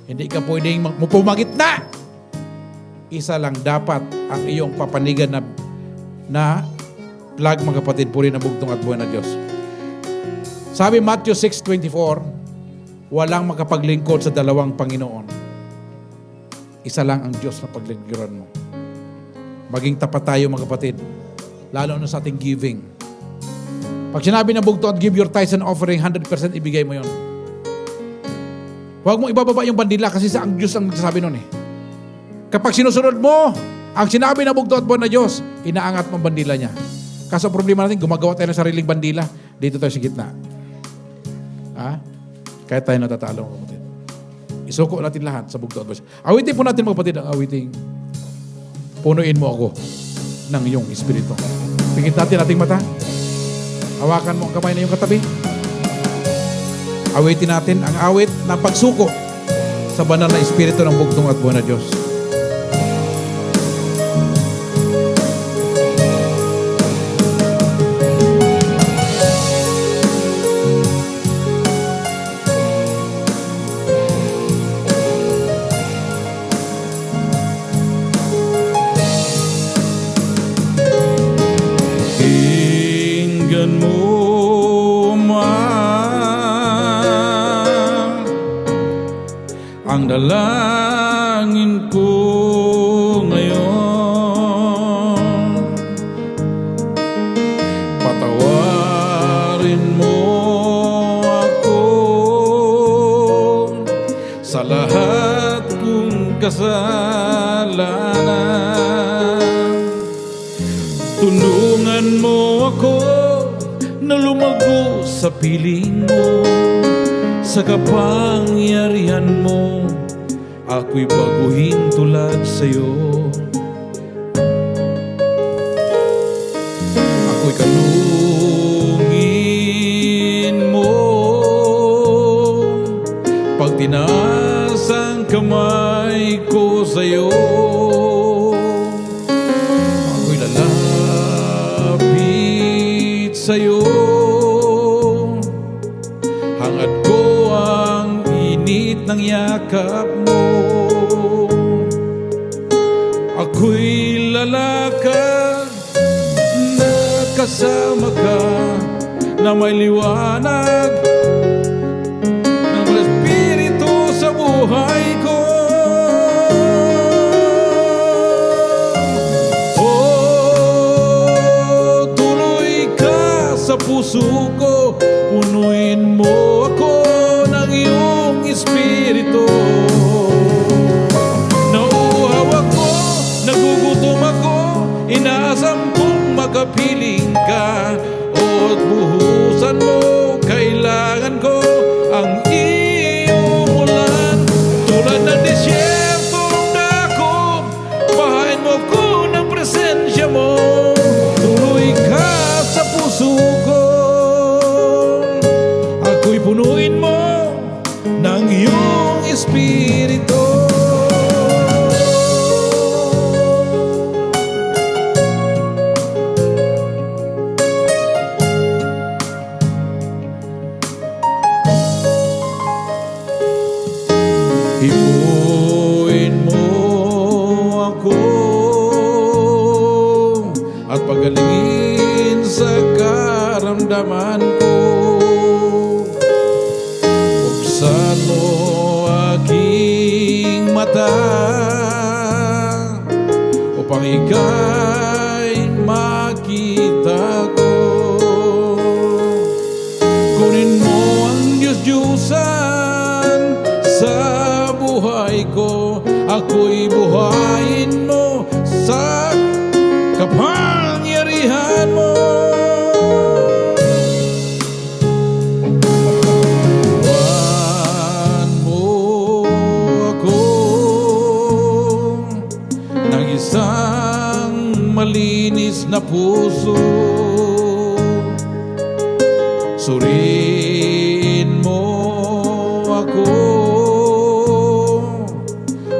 Hindi ka pwedeng pumagit na. Isa lang dapat ang iyong papanigan na flag mga kapatid, puri na bugtong at buhay na Diyos. Sabi Matthew 6:24, walang makapaglingkod sa dalawang Panginoon. Isa lang ang Diyos na paglingkuran mo. Maging tapat tayo mga kapatid, lalo na sa ating giving. Pag sinabi na bugtong at give your tithes and offering, 100% ibigay mo yon. Huwag mong ibababa yung bandila kasi sa ang Diyos ang nagsasabi nun eh. Kapag sinusunod mo ang sinabi na bugtong at buwan na Diyos, inaangat mo ang bandila niya. Kaso problema natin, gumagawa tayo ng sariling bandila. Dito tayo sa gitna. Ha? Kaya tayo natatalo mga kapatid. Isuko natin lahat sa bugtong at buwan. Awitin po natin mga kapatid ang awiting punuin mo ako ng iyong espiritu. Pingit natin ating mata. Hawakan mo ang kamay na iyong katabi. Awitin natin ang awit ng pagsuko sa banal na espiritu ng bugtong at buwan na Diyos. mo man ang dalangin ko ngayon. Patawarin mo ako sa lahat kong kasalanan. Tulungan mo ako na lumago sa piling mo, sa kapangyarihan mo, ako'y baguhin tulad sa'yo. Ako'y kalungin mo pag tinaas ang kamay ko sa'yo. Ako'y lalapit sa'yo, hangad ko ang init ng yakap mo. Ako'y lalakad na kasama ka, na may liwanag ng Espiritu sa buhay ko. Oh, tuloy ka sa puso ko, punuin mo ako ng iyong Espiritu. Nauuhaw ako, nagugutom ako, inaasam kong makapiling ka. O't buhusan mo, kailangan ko ang iyong ulan. Tulad ng disyertong dako, bahain mo ko ng presensya mo. Tuloy ka sa puso ko, ako'y punuin mo ng iyong Espiritu. Hipuin mo ako at pagalingin sa karamdaman ko. Buksan mo aking mata upang ika'y makita ko. Kunin mo ang Diyos-Diyusan sa buhay ko, ako'y buhayin mo sa kapangyarihan mo. Buwan mo ako ng isang malinis na puso. Suriin mo ako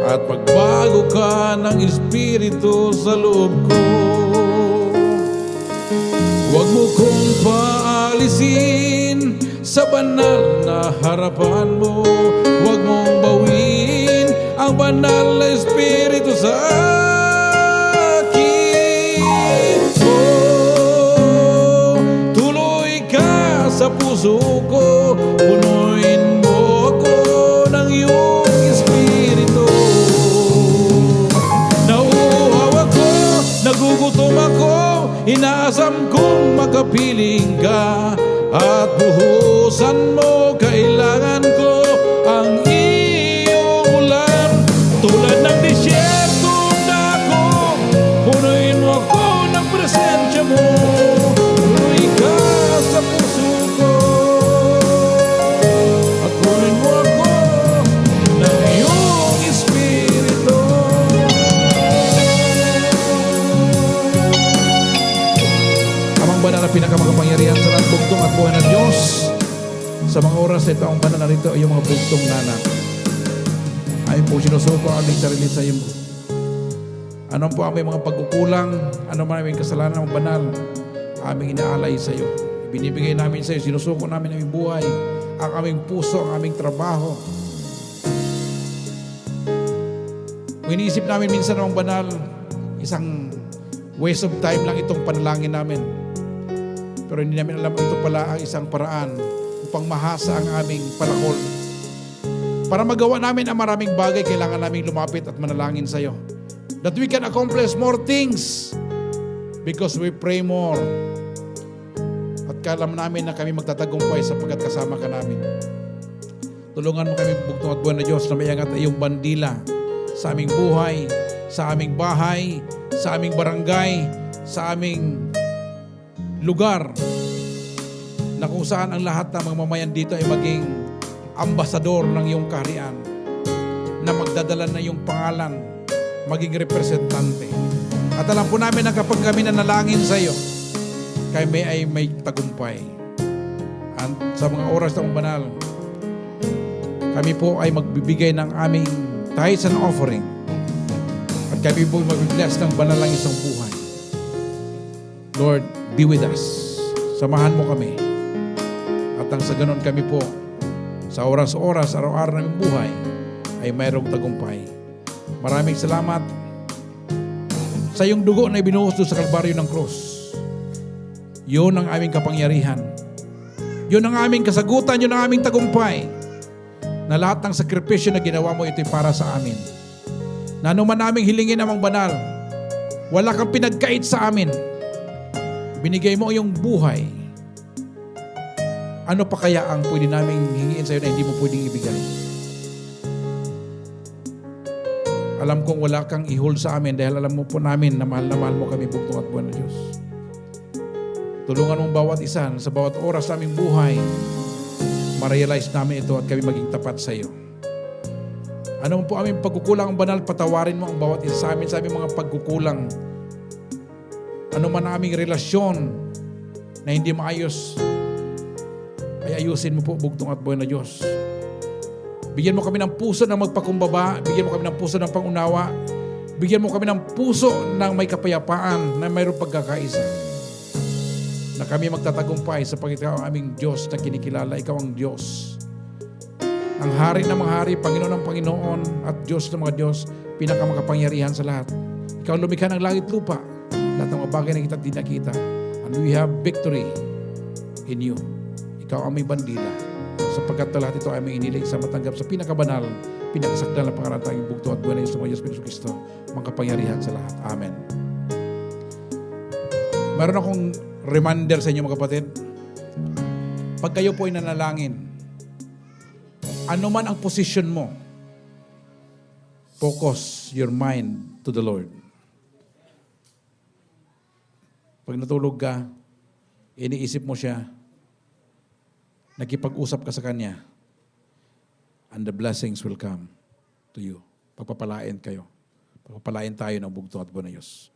at magbago ka ng Espiritu sa loob ko. Huwag mo kong paalisin sa banal na harapan mo. Huwag mong bawin ang banal na Espiritu sa akin. Oh, tuloy ka sa puso ko, punuin mo ako ng iyong Espiritu. Nauuhaw ako, nagugutom ako, inaasam kong makapiling ka. At buhusan mo, kailangan ko ang iyong ulan. Tulad ng disyertong dako, punuin mo ako ng presensya mo. Tuloy ka sa puso ko at punuin mo ako ng iyong Espiritu. Amang banal na pinakamakapangyarihan sa lahat bugtong at buhay ng Diyos. Sa mga oras na ito, ang banal na rito ay yung mga bugtong nana. Ayon po sinusuko ang aming sarili sa iyo. Anong po aming mga pagkukulang, ano man aming kasalanan ng banal, aming inaalay sa iyo. Binibigay namin sa iyo, sinusuko namin aming buhay, ang aming puso, ang aming trabaho. Kung iniisip namin minsan ng banal, isang waste of time lang itong panalangin namin. Pero hindi namin alam ito pala ang isang paraan upang mahasa ang aming palakol. Para magawa namin ang maraming bagay, kailangan namin lumapit at manalangin sa iyo. That we can accomplish more things because we pray more. At kalam namin na kami magtatagumpay sapagkat kasama ka namin. Tulungan mo kami, bugtong at buwan na Diyos, na maiangat ay iyong bandila sa aming buhay, sa aming bahay, sa aming barangay, sa aming lugar, na kung saan ang lahat ng mga mamayan dito ay maging ambasador ng iyong kaharian, na magdadala na iyong pangalan, maging representante. At alam po namin na kapag kami nanalangin sa iyo, kami ay may tagumpay. At sa mga oras ng banal, kami po ay magbibigay ng aming tithes and offering. At kami po mag-bless ng banal ang isang buhay. Lord, be with us. Samahan mo kami. At ang sa ganon kami po, sa oras-oras, araw-araw ng buhay, ay mayroong tagumpay. Maraming salamat sa iyong dugo na ibinuhos doon sa kalbaryo ng krus. Yun ang aming kapangyarihan. Yun ang aming kasagutan, yun ang aming tagumpay. Na lahat ng sakripisyo na ginawa mo, ito'y para sa amin. Na anuman naming hilingin amang banal, wala kang pinagkait sa amin. Binigay mo iyong buhay. Ano pa kaya ang pwede naming hingiin sa iyo na hindi mo pwedeng ibigay? Alam kong wala kang i-hold sa amin dahil alam mo po namin na mahal mo kami, bugtong at buwan na Diyos. Tulungan mong bawat isa sa bawat oras sa aming buhay, ma-realize namin ito at kami maging tapat sa iyo. Ano po aming pagkukulang ang banal, patawarin mo ang bawat isa sa amin sa aming mga pagkukulang. Ano man ang aming relasyon na hindi maayos, ay ayusin mo po, bugtong at buwan na Diyos. Bigyan mo kami ng puso ng magpakumbaba, bigyan mo kami ng puso ng pangunawa, bigyan mo kami ng puso ng may kapayapaan na mayroong pagkakaisa. Na kami magtatagumpay sapagkat ikaw ang aming Diyos na kinikilala, ikaw ang Diyos. Ang hari ng mga hari, Panginoon ng Panginoon at Diyos ng mga Diyos, pinakamakapangyarihan sa lahat. Ikaw lumikha ng langit lupa, lahat ng mga bagay na kita at di nakita. And we have victory in you. Ikaw ang may bandila. Sapagkat lahat ito ay may inilig sa matanggap sa pinakabanal, pinakasakdal na pangalan tayong bugto at buwan na Diyos ng Diyos Kristo, makapangyarihan sa lahat. Amen. Meron akong reminder sa inyo mga kapatid. Pag kayo po ay nanalangin, ano man ang position mo, focus your mind to the Lord. Pag natulog ka, iniisip mo siya, nakipag-usap ka sa Kanya, and the blessings will come to you. Pagpapalain kayo. Pagpapalain tayo ng bugtong at buwan na Diyos.